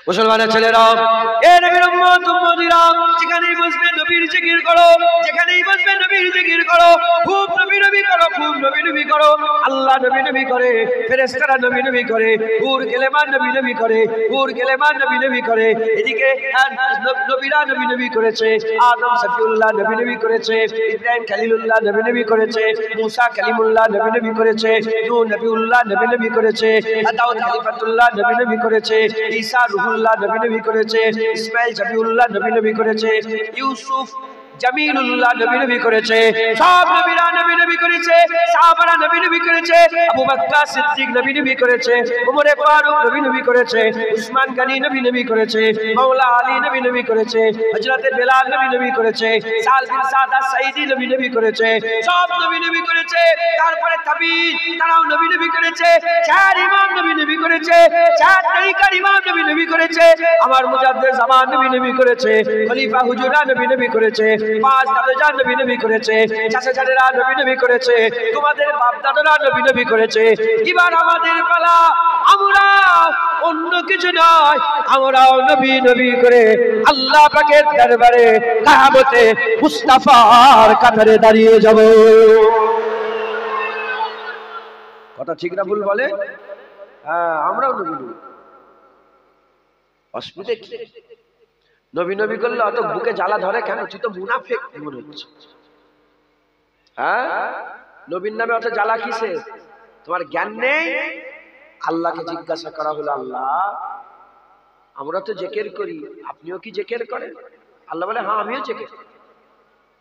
মুসলমানের ছেলেরা, এ নবীর উম্মত উম্মতিরা, যেখানেই বসবে নবীর জিকির করো, যেখানেই বসবে নবীর জিকির করো, খুব নবী নবী করো, খুব নবী নবী করো। আল্লাহ নবী নবী করে, ফেরেশতারা নবী নবী করে, হুর গেলেমান নবী নবী করে, হুর গেলেমান নবী নবী করে। এদিকে নবীরা নবী নবী করেছে, আদম সফিউল্লাহ নবী নবী করেছে, ইব্রাহিম খলিলুল্লাহ নবী নবী করেছে, মুসা কালিমুল্লাহ নবী নবী করেছে, নূহ নবীউল্লাহ নবী নবী করেছে, দাউদ খলিফাতুল্লাহ নবী নবী করেছে, ঈসা রুহুল্লাহ নবী নবী করেছে, ইসমাঈল জাবিউল্লাহ নবী নবী করেছে, ইউসুফ জামিলুল্লাহ নবী নবী করেছে। সব নবীরা নবী নবী করেছে, সাহাবারা নবী নবী করেছে, আবু বকর সিদ্দিক নবী নবী করেছে, ওমর ফারুক নবী নবী করেছে, উসমান গনি নবী নবী করেছে, মাওলা আলী নবী নবী করেছে, হযরত বেলাল নবী নবী করেছে, সাল বিন সাদা সাইদি নবী নবী করেছে। সব নবী নবী করেছে। তারপরে তাবিঈন তারাও নবী নবী করেছে, চার ইমাম নবী নবী করেছে, চার তরিকার ইমাম নবী নবী করেছে, আমার মুজাদ্দিদ জামান নবী নবী করেছে, খলিফা হুজুরা নবী নবী করেছে, পাঁচ দাদাজান নবী নবী করেছে, চাচাজানেরা নবী নবী করেছে, তোমাদের বাপ দাদারা নবী নবী করেছে। এবার আমাদের পালা, আমরা অন্য কিছু নয়, আমরাও নবী নবী করে আল্লাহ পাকের দরবারে কিয়ামতে মুস্তাফার কাতারে দাঁড়িয়ে যাব। কথা ঠিক না ভুল বলে? হ্যাঁ, আমরাও নবী নবী। অসুবিধা কি? নবী নবী করলে অত বুকে জ্বালা ধরে কেন? তুই তো মুনাফিক মনে হচ্ছে। হ্যাঁ, নবীর নামে অত জ্বালা কিসে? তোমার জ্ঞান নেই? আল্লাহকে জিজ্ঞাসা করা হলো, আল্লাহ আমরা তো জিকির করি, আপনিও কি জিকির করেন? আল্লাহ বলে, হ্যাঁ আমিও জিকির।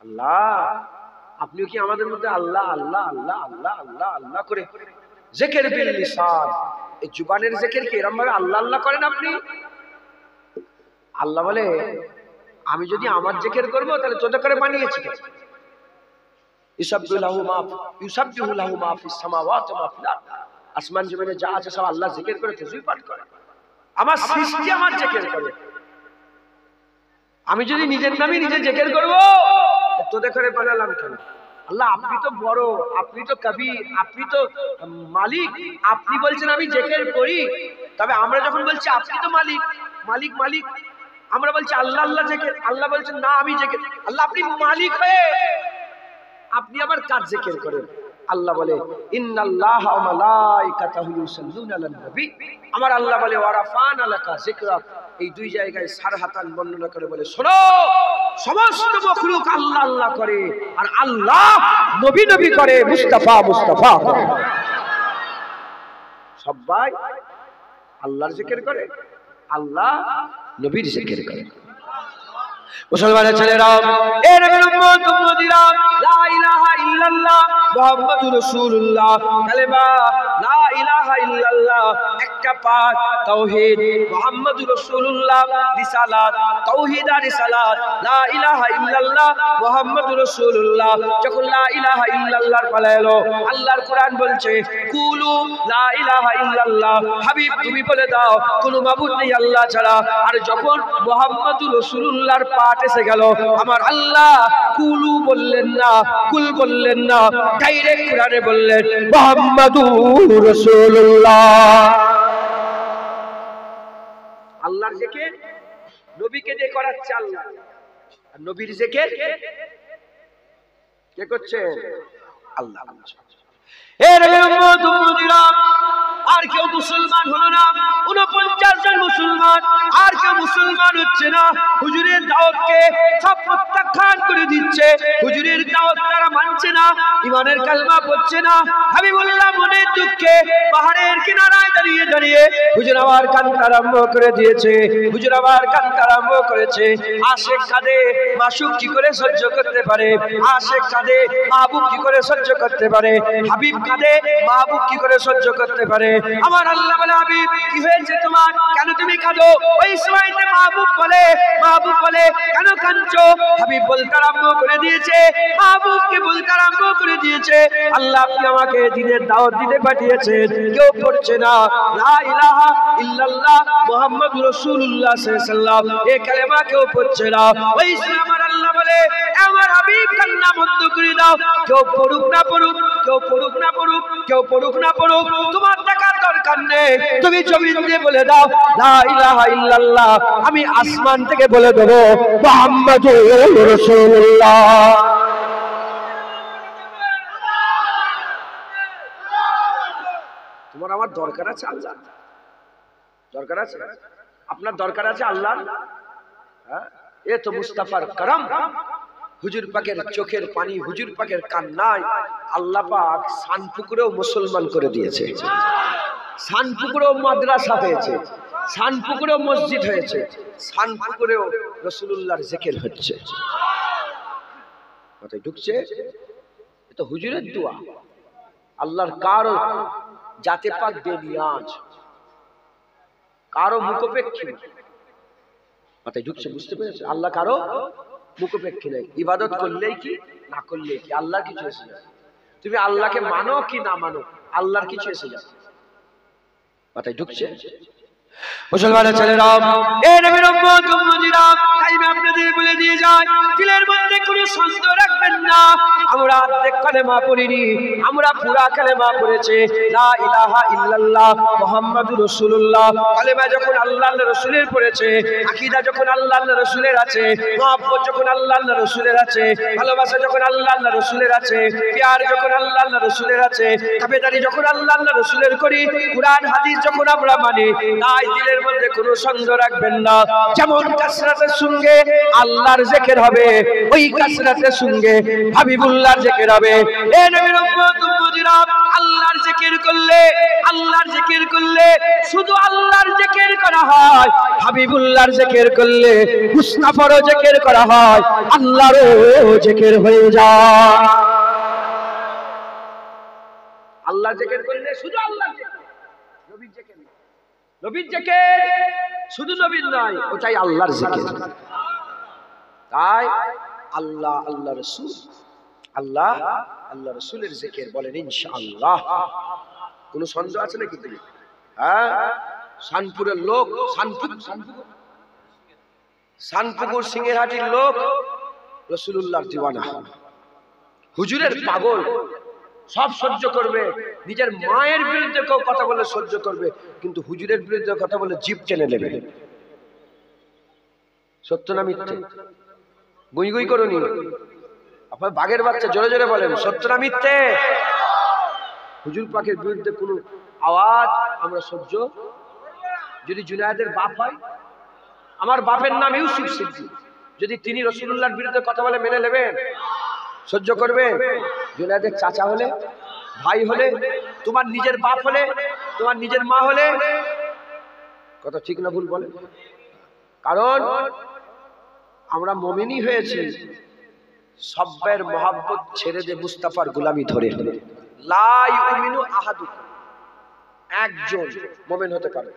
আল্লাহ আপনিও কি আমাদের মধ্যে আল্লাহ আল্লাহ আল্লাহ আল্লাহ আল্লাহ আল্লাহ করে জিকির বিল লিসান, এই জুবানের জিকির কি এরকম ভাবে আল্লাহ আল্লাহ করেন আপনি? আল্লাহ বলে, আমি যদি আমার জিকির করব তাহলে তোদের করে বানিয়েছি কেন? ইউসাব্বিহু লাহু মা ফিস সামাওয়াতি ওয়া মা ফিল আরদ, আসমান জমিনে যা আছে সব আল্লাহ জিকির করে, তাসবিহ পাঠ করে। আমার সৃষ্টি আমার জিকির করে। আমি যদি নিজের নামে নিজে জিকির করব, তোদের করে বানালাম কেন? আল্লাহ আপনি তো বড়, আপনি তো কবির, আপনি তো মালিক, আপনি বলছেন আমি জিকির করি। তবে আমরা যখন বলছি আপনি তো মালিক মালিক মালিক, আমরা বলছি আল্লাহ আল্লাহ জিকির, আল্লাহ বলছেন না আমি জিকির। আল্লাহ আপনি মালিক হয়ে আপনি আবার কার জিকির করেন? আল্লাহ বলে, ইন্নাল্লাহা ওয়া মালাইকাতাহু ইউসাল্লুনা আলান নবী, আমার আল্লাহ বলে ওয়া রাফা'না লাকা যিকরাক। এই দুই জায়গায় সারহাতান বর্ণনা করে বলে, শোনো সমস্ত মাখলুক আল্লাহ আল্লাহ করে, আর আল্লাহ নবী নবী করে, মুস্তাফা মুস্তাফা করে। সবাই আল্লাহর জিকির করে, আল্লাহ নবীর জিকির করে। মুসলমানের ছেলেরা, এ নবীর উম্মত উম্মতিরা, লা ইলাহা ইল্লাল্লাহ মুহাম্মাদুর রাসূলুল্লাহ, কালেমা লা ইলাহা ইল্লাল্লাহ, একটা পাঠ, তাওহীদ মুহাম্মাদুর রাসূলুল্লাহ, রিসালাত তাওহীদ আর রিসালাত, লা ইলাহা ইল্লাল্লাহ মুহাম্মাদুর রাসূলুল্লাহ। যখন লা ইলাহা ইল্লাল্লাহর পালা এলো, আল্লাহর কোরআন বলছে, কুলু লা ইলাহা ইল্লাল্লাহ, হাবিব তুমি বলে দাও কোনো মাবুদ নেই আল্লাহ ছাড়া। আর যখন মুহাম্মাদুর রাসূলুল্লাহর পাঠ এসে গেল, আমার আল্লাহ কুলু বললেন না, কুল বললেন না, ডাইরেক্ট কোরআনে বললেন মুহাম্মাদুর রাসূলুল্লাহ। আল্লাহর জিকির নবীকে দিয়ে করাচ্ছে আল্লাহ, আর নবীর জিকির কে করছে? আল্লাহ। এর উম্মত উম্মতিরা, আর কেউ মুসলমান হলো না, 49 জন মুসলমান, আর কেউ মুসলমান হচ্ছে না। হুজুরের দাওয়াতকে সব প্রত্যাখ্যান করে দিচ্ছে, হুজুরের দাওয়াত তারা মানছে না, ইমানের কালমা পড়ছে না। হাবিবুল্লাহ মনের দুঃখে পাহাড়ের কিনারায় দাঁড়িয়ে দাঁড়িয়ে হুজুর আবার কান্না আরম্ভ করে দিয়েছে, হুজুর আবার কান্না আরম্ভ করেছে। আশিক কাঁদে, মাসুক কি করে সহ্য করতে পারে? আশিক কাঁদে, মাহবুব কি করে সহ্য করতে পারে? হাবিব কাঁদে, মাহবুব কি করে সহ্য করতে পারে? আমার আল্লাহ বলে, হাবিব কি হয়েছে তোমার, কেন তুমি কাঁদো? ওই সময়তে মাহবুব বলে কেন কাঁদছো? হাবিব বলতে আরম্ভ করে দিয়েছে, মাহবুবকে বলতে আরম্ভ করে দিয়েছে, আল্লাহ আপনি আমাকে দ্বীনের দাওয়াত দিতে পাঠিয়েছেন, কেউ পড়ছে না লা ইলাহা ইল্লাল্লাহ মুহাম্মাদুর রাসূলুল্লাহ সাল্লাল্লাহু আলাইহি ওয়াসাল্লাম, এই কালেমা কেউ পড়ছে না। ওই সময় আমার আল্লাহ বলে, আমার হাবিব কান্না বন্ধ করে দাও, কেউ পড়ুক না পড়ুক, কেউ পড়ুক না পড়ুক, কেউ পড়ুক না পড়ুক, তোমার টাকার দরকার দরকার নেই, তুমি জমিন দিয়ে বলে দাও লা ইলাহা ইল্লাল্লাহ, আমি আসমান থেকে বলে দেবো মুহাম্মাদুর রাসূলুল্লাহ। তোমার আমার দরকার আছে আল্লাহ, দরকার আছে, আপনার দরকার আছে আল্লাহ। হ্যাঁ, এ তো মুস্তাফার করম, হুজুর পাকের চোখের পানি, হুজুর পাকের কান্নায় আল্লাহ পাক সানপুকুরেও মুসলমান করে দিয়েছে, সানপুকুরেও মাদ্রাসা হয়েছে, সানপুকুরেও মসজিদ হয়েছে, সানপুকুরেও রাসূলুল্লাহর জিকির হচ্ছে। মাথায় ঢুকছে? এটা হুজুরের দোয়া, আল্লাহর কারো জাতে পাক বেনিয়াজ, কারো মুখোপেক্ষী। মাথায় ঢুকছে? বুঝতে পেরেছে? আল্লাহ কারো মুখোপেক্ষী নেই। ইবাদত করলেই কি, না করলেই কি, আল্লাহর কিছু এসে যাবে। তুমি আল্লাহকে মানো কি না মানো, আল্লাহর কিছু এসে যাবে। মাথায় ঢুকছে? মুসলমানের ছেলেরা, এ নবীর উম্মত উম্মতিরা, তাই আমি আপনাদের বলে দিয়ে যাই, দিলের মধ্যে কোনো সন্দেহ রাখবেন না। আমরা অর্ধেক কালেমা পড়িনি, আমরা পুরা কালেমা পড়েছে, লা ইলাহা ইল্লাল্লাহ মুহাম্মাদুর রাসূলুল্লাহ। কালেমা যখন আল্লাহর রাসূলের পড়েছে, আকীদা যখন আল্লাহর রাসূলের আছে, মহব্বত যখন আল্লাহর রাসূলের আছে, ভালোবাসা যখন আল্লাহর রাসূলের আছে, প্যার যখন আল্লাহর রাসূলের আছে, তাবেদারি যখন আল্লাহর রাসূলের করি, কুরআন হাদিস যখন আমরা মানি, তাই দিলের মধ্যে কোনো সন্দেহ রাখবেন না। যেমন কাসরাতের সঙ্গে আল্লাহর জিকির হবে, ওই কাসরাতের সঙ্গে হাবিবুল্লাহর জিকির হবে। এ নবীর উম্মত উম্মতিরা, আল্লাহর জিকির করলে, আল্লাহর জিকির করলে শুধু আল্লাহর জিকির করা হয়, হাবিবুল্লাহর জিকির করলে মুস্তাফারও জিকির করা হয়, আল্লাহরও জিকির হয়ে যায়। আল্লাহর জিকির করলে শুধু আল্লাহর জিকির, নবীর জিকির, নবীর জিকির শুধু নবীর নয়, ওটাই আল্লাহর জিকির। তাই আল্লাহ, আল্লাহ রাসূল, আল্লাহ আল্লাহ রাসূলের জিকির বলেন ইনশাআল্লাহ। কোন সন্দেহ আছে নাকি? হ্যাঁ, শানপুরের লোক, শানপুকুর সিংহেরহাটির লোক রাসূলুল্লাহর দিওয়ানা, হুজুরের পাগল, সব সহ্য করবে, নিজের মায়ের বিরুদ্ধে কেউ কথা বলে সহ্য করবে, কিন্তু হুজুরের বিরুদ্ধে কথা বলে জিভ টেনে নেবে। সত্য না মিথ্যে? গুই গুই করুনি আপনার বাঘের বাচ্চা, জোরে জোরে বলেন সত্য না মিথ্যে? হুজুর পাকের বিরুদ্ধে কোনো আওয়াজ আমরা সহ্য, যদি জুনায়েদের বাপ হয়, আমার বাপের নাম ইউসুফ সিদ্দিক, যদি তিনি রাসূলুল্লাহর বিরুদ্ধে কথা বলে মেনে নেবেন, সহ্য করবেন? জুনায়েদের চাচা হলে, ভাই হলে, তোমার নিজের বাপ হলে, তোমার নিজের মা হলে, কথা ঠিক না ভুল বলেন? কারণ আমরা মুমিনই হয়েছি সব্বের মহব্বত ছেড়ে দে মুস্তাফার গোলামি ধরে। লা ইউমিনু আহাদুকুম, একজন মুমিন হতে পারে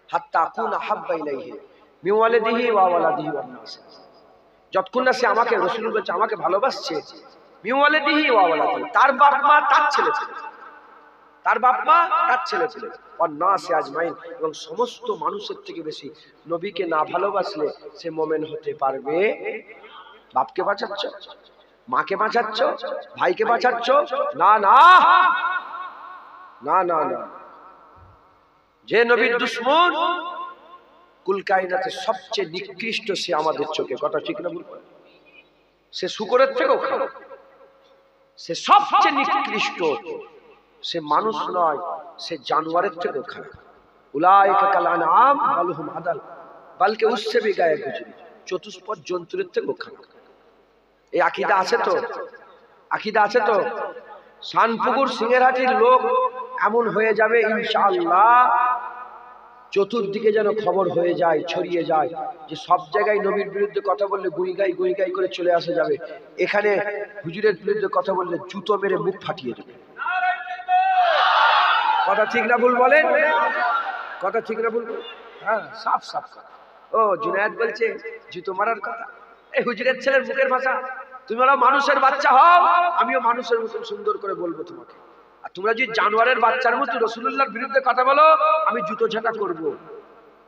হাত্তা কুনা হাব্বা ইলাইহি মিন ওয়ালিদিহি ওয়া ওয়ালাদিহি ওয়ান নাস, যতক্ষণ না সে আমাকে, রাসূল বলছে আমাকে ভালোবাসছে, মিন ওয়ালিদিহি ওয়া ওয়ালাদিহি, তার বাপ মা তার ছেলে ছেলে, তার বাপ মা তার ছেলে ছেলে, ওয়ান নাস আজমাইন, এবং সমস্ত মানুষের থেকে বেশি নবীকে না ভালোবাসলে সে মুমিন হতে পারবে। বাপকে বাঁচাচ্ছ, মাকে বাঁচাচ্ছ, ভাইকে বাঁচাচ্ছ, না না না না না, যে নবীর দুশমন কুল কায়নাতের সবচেয়ে নিকৃষ্ট, সে আমাদের চোখে, কথা ঠিক না ভুল? সে শুকরের থেকেও খারাপ, সে সবচেয়ে নিকৃষ্ট, সে মানুষ নয়, সে জানোয়ারের থেকেও খারাপ। উলাইকা কাল আনআম বাল হুম আদাল, বালকে উসসে ভি গায়ে গুজরি, চতুষ্পদ জন্তুর থেকেও খারাপ। এই আকীদা আছে তো? আকীদা আছে তো? শানপুকুর সিংহেরহাটির লোক এমন হয়ে যাবে ইনশাআল্লাহ, চতুর্দিকে যেন খবর হয়ে যায়, ছড়িয়ে যায়, যে সব জায়গায় নবীর বিরুদ্ধে কথা বললে গুই গাই করে চলে আসা যাবে, এখানে হুজুরের বিরুদ্ধে কথা বললে জুতো মেরে মুখ ফাটিয়ে দেবে। কথা ঠিক না ভুল বলেন? কথা ঠিক না ভুল? হ্যাঁ, সাফ সাফ। ও জুনায়েদ বলছে জুতো মারার কথা, এই হুজুরের ছেলের মুখের ভাষা। তোমরা মানুষের বাচ্চা হও, আমিও মানুষের মতন সুন্দর করে বলবো তোমাকে। আর তোমরা যদি জানোয়ারের বাচ্চার মতো রাসূলুল্লাহর বিরুদ্ধে কথা বলো, আমি জুতো ঝাঁটা করব।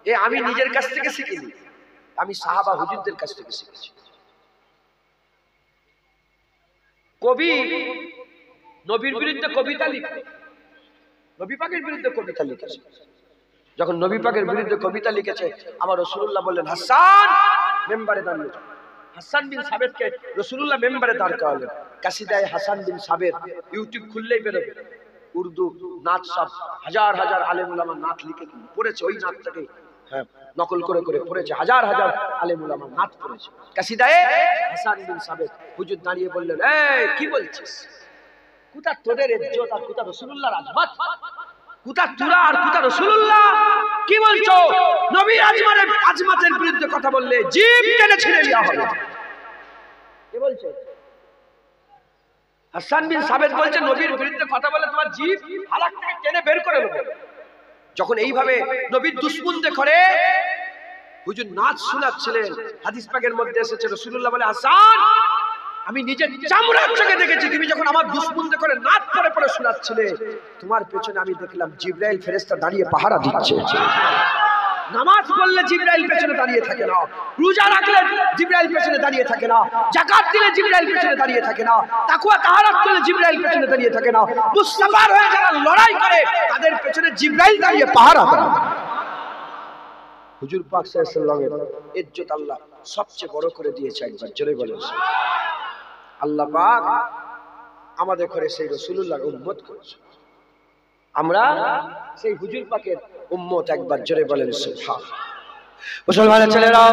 এ আমি নিজের কাছ থেকে শিখিনি, আমি সাহাবা হুজুরদের কাছ থেকে শিখেছি। কবি নবীর বিরুদ্ধে কবিতা লিখে, নবী পাকের বিরুদ্ধে কবিতা লিখেছে। যখন নবী পাকের বিরুদ্ধে কবিতা লিখেছে, আমার রাসূলুল্লাহ বললেন, হাসান মেম্বারে দাঁড়িয়ে যাও। হাসান বিন সাবেতকে রাসূলুল্লাহ মেম্বারে দাঁড় করালেন। কাসিদায়ে হাসান বিন সাবেত ইউটিউব খুললেই বেরোবে, উর্দু নাচ, সব হাজার হাজার আলেম উলামা নাচ লিখে পড়েছে, ওই নাচটাকে হ্যাঁ নকল করে করে পড়েছে, হাজার হাজার আলেম উলামা নাচ পড়েছে। কাসিদায়ে হাসান বিন সাবেত হুজুর দাঁড়িয়ে বললেন, এই কি বলছিস? কোথা তোদের ইজ্জত আর কোথা রাসূলুল্লাহর আজমত? কোথা তোরা আর কোথা রাসূলুল্লাহ? কি বলছো? নবীর আজমতের বিরুদ্ধে কথা বললে জিভ টেনে ছিঁড়ে দেওয়া হবে। কে বলছে? হাসান বিন সাবেত বলছে, নবীর বিরুদ্ধে কথা বলে তোমার জিভ হালাক থেকে টেনে বের করে দেব। যখন এইভাবে নবীর দুশমনদের করে হুজুর নাচ শোনাচ্ছিলেন, হাদিস পাকের মধ্যে এসেছে রাসূলুল্লাহ বলে, হাসান আমি নিজের চামড়ার চোখে দেখেছি তুমি যখন আমার দুশমনদের করে নাচ করে পড়ে শোনাচ্ছিলে, তোমার পেছনে আমি দেখলাম জিবরাইল ফেরেশতা দাঁড়িয়ে পাহারা দিচ্ছে। নামাজ পড়লে জিবরাইল পেছনে দাঁড়িয়ে থাকে না, রোজা রাখলে জিবরাইল পেছনে দাঁড়িয়ে থাকে না, যাকাত দিলে জিবরাইল পেছনে দাঁড়িয়ে থাকে না, তাকওয়া তাহারাত করলে জিবরাইল পেছনে দাঁড়িয়ে থাকে না, মুস্তাফার হয়ে যারা লড়াই করে তাদের পেছনে জিবরাইল দাঁড়িয়ে পাহারা দেয়। হুজুর পাক সাল্লাল্লাহু আলাইহি ওয়াসাল্লামের ইজ্জত আল্লাহ সবচেয়ে বড় করে দিয়েছে। একবার জোরে বলেন, আল্লাহ পাক আমাদের করে সেই রাসূলুল্লাহর উম্মত করেছে, আমরা সেই হুজুর পাকের উম্মত। একবার জোরে বলেন সুবহানাল্লাহ। মুসলমানের ছেলেরা,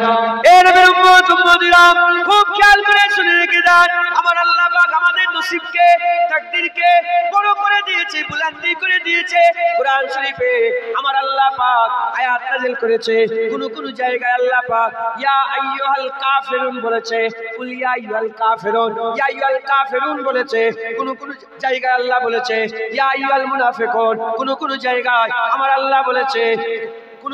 এই নবীর উম্মত উম্মতিরা খুব খেয়াল করে শুনে রেখে যান, আমার আল্লাহ পাক আমাদের নসিবকে তাকদীরকে বড় করে দিয়েছে, বুলন্দি করে দিয়েছে। কোরআন শরীফে আমার আল্লাহ পাক আয়াত নাযিল করেছে, কোন কোন জায়গায় আল্লাহ পাক ইয়া আইয়ুহাল কাফিরুন বলেছে, কুল ইয়া আইয়ুহাল কাফিরুন, ইয়া আইয়ুহাল কাফিরুন বলেছে। কোন কোন জায়গায় আল্লাহ বলেছে ইয়া আইয়ুহাল মুনাফিকুন, কোন কোন জায়গায় আমার আল্লাহ বলেছে, কোন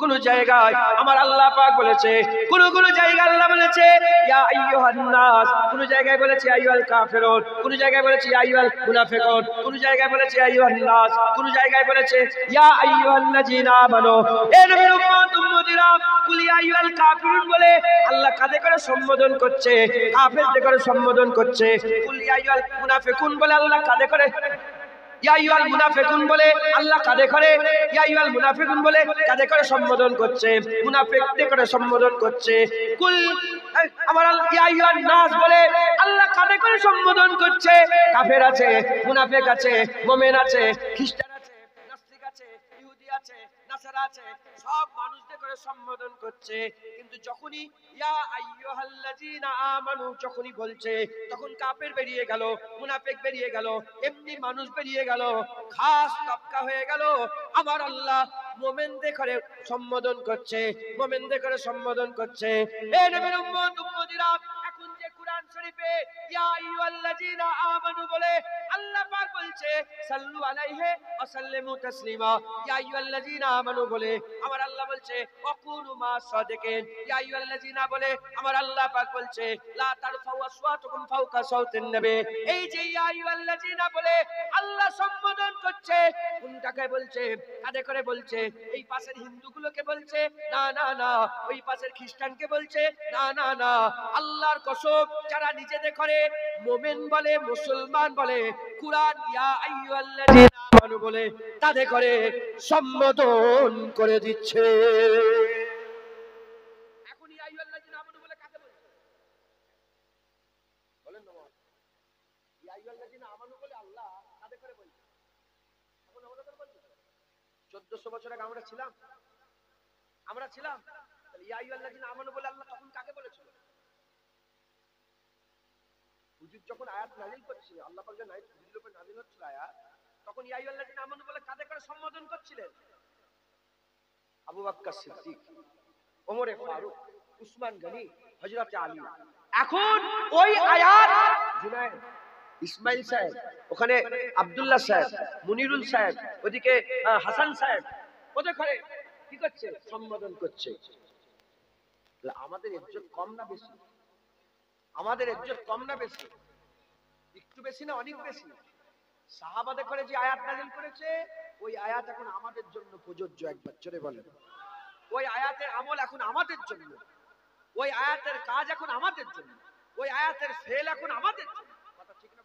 কোন জায়গায় আমার আল্লাহ পাক বলেছে, কোন কোন জায়গায় আল্লাহ বলেছে ইয়া আইয়ুহান নাস, কোন জায়গায় বলেছে ইয়া আইয়ুহাল কাফিরুন, কোন জায়গায় বলেছে ইয়া আইয়ুহাল মুনাফিকুন, কোন জায়গায় বলেছে ইয়া আইয়ুহান নাস, কোন জায়গায় বলেছে ইয়া আইয়ুহাল্লাযীনা আমানু। এই নবীর উম্মত উম্মতিরা কুল ইয়া আইয়ুহাল কাফিরুন বলে আল্লাহ কাকে করে সম্বোধন করছে? কাফেরদের করে সম্বোধন করছে। কুল ইয়া আইয়ুহাল মুনাফিকুন বলে আল্লাহ কাকে করে ইয়া আইয়ুহাল মুনাফিকুন বলে আল্লাহ কাদের করে ইয়া আইয়ুহাল মুনাফিকুন বলে কাদের করে সম্বোধন করছে? মুনাফিকদের করে সম্বোধন করছে। কুল আমার ইয়া আইয়ুহান নাস বলে আল্লাহ কাদের করে সম্বোধন করছে? কাফের আছে, মুনাফিক আছে, মুমিন আছে, খ্রিস্টান আছে, নাস্তিক আছে, ইহুদি আছে, নাসারা আছে, সব মানুষদের করে সম্বোধন করছে। কিন্তু যখনই ইয়া আইয়ুহাল্লাযীনা আমানু যখনই বলছে, তখন কাফের বেরিয়ে গেল, মুনাফিক বেরিয়ে গেল, এমনি মানুষ বেরিয়ে গেল, খাস তবকা হয়ে গেল। আমার আল্লাহ মুমিনদের করে সম্বোধন করছে, মুমিনদের করে সম্বোধন করছে। এই নবীর উম্মত উম্মতিরা, এখন যে কোরআন শরীফে ইয়া আইয়ুহাল্লাযীনা আমানু বলে আল্লাহ পাক বলছে সাল্লু আলাইহি ওয়া সাল্লিমু তাসলিমা, ইয়া আইয়ুহাল্লাযীনা আমানু বলে আমার আল্লাহ বলছে ওয়াকুনু মা সাদিকিন, ইয়া আইয়ুহাল্লাযীনা বলে আমার আল্লাহ পাক বলছে লা তারফাউ আসওয়াতুকুম ফাওকা সাওতিন নবী। এই যে ইয়া আইয়ুহাল্লাযীনা বলে আল্লাহ সম্বোধন করছে, কোনটাকে বলছে? কাদের করে বলছে? এই পাশের হিন্দুগুলোকে বলছে না না না, ওই পাশের খ্রিস্টানকে বলছে না না না, আল্লাহর কসম যারা নিজেদের করে মুমিন বলে, মুসলমান বলে, কুরআন ইয়া আইয়ুহাল্লাযীনা আমানু বলে তাদের করে সম্বোধন করে দিচ্ছে। এখন ইয়া আইয়ুহাল্লাযীনা আমানু বলে কাকে বলছে? বলেন না, ইয়া আইয়ুহাল্লাযীনা আমানু বলে আল্লাহ কাদের করে বলছে? এখন আমাদের বলছে 1400 বছর আগে আমরা ছিলাম, তাহলে ইয়া আইয়ুহাল্লাযীনা আমানু বলে আল্লাহ তখন কাকে বলেছিল? হুজুর যখন আয়াত নাযিল করছিল, আল্লাহ পাক যখন হুজুরের উপর নাযিল হচ্ছিল আয়াত, তখন ইয়া আইয়ুহাল্লাযীনা আমানু বলে কাদের করে সম্বোধন করছিলেন? আবু বকর সিদ্দিক, ওমর ফারুক, উসমান গনি, হযরত আলী। এখন ওই আয়াত জুনায়েদ, ইসমাইল সাহেব, ওখানে আব্দুল্লাহ সাহেব, মুনিরুল সাহেব, ওদিকে হাসান সাহেব, ওদের করে কি করছে? সম্বোধন করছে। আমাদের ইজ্জত কম না বেশি? আমাদের ইজ্জত কম না বেশি? একটু বেশি না অনেক বেশি? সাহাবাদের করে যে আয়াত নাযিল করেছে, ওই আয়াত এখন আমাদের জন্য প্রযোজ্য। একবার জোরে বলেন, ওই আয়াতের আমল এখন আমাদের জন্য, ওই আয়াতের কাজ এখন আমাদের জন্য, ওই আয়াতের ফেল এখন আমাদের জন্য। কথা ঠিক না?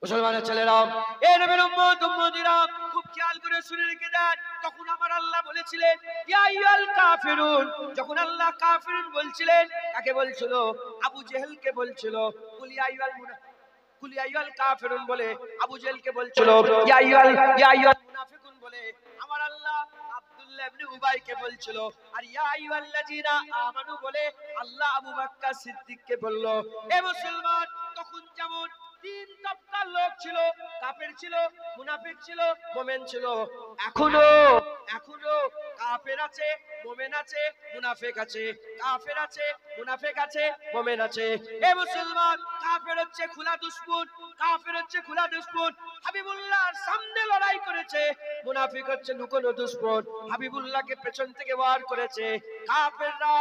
মুসলমানের ছেলেরা, এ নবীর উম্মত উম্মতিরা, খুব খেয়াল করে শুনে রেখে দেন। তখন আমার আল্লাহ বলেছিলেন ইয়া আইয়ুল কাফিরুন। যখন আল্লাহ কাফিরুন বলছিলেন, কাকে বলছিল? আবু জেহেলকে বলছিল। কুল ইয়া আইয়ুল কাফিরুন বলে আবু জেহেলকে বলছিল। ইয়া আইয়ুল মুনাফিকুন বলে আমার আল্লাহ আব্দুল্লাহ ইবনে উবাইকে বলছিল। আর ইয়া আইয়ুহাল্লাযিনা আমানু বলে আল্লাহ আবু বকর সিদ্দিককে বলল। এ মুসলমান, তখন যেমন তিন তবকার লোক ছিল, কাফের ছিল, মুনাফিক ছিল, মুমিন ছিল। এখনো কাফের আছে, মুমিন আছে, মুনাফিক আছে। কাফের আছে, মুনাফিক আছে, মুমিন আছে। এ মুসলমান, কাফের হচ্ছে খোলা দুশমন, কাফের হচ্ছে খোলা দুশমন, হাবিবুল্লাহর সামনে লড়াই করেছে। মুনাফিক হচ্ছে লুকোনো দুশমন, হাবিবুল্লাহকে পেছন থেকে ওয়ার করেছে। কাফেররা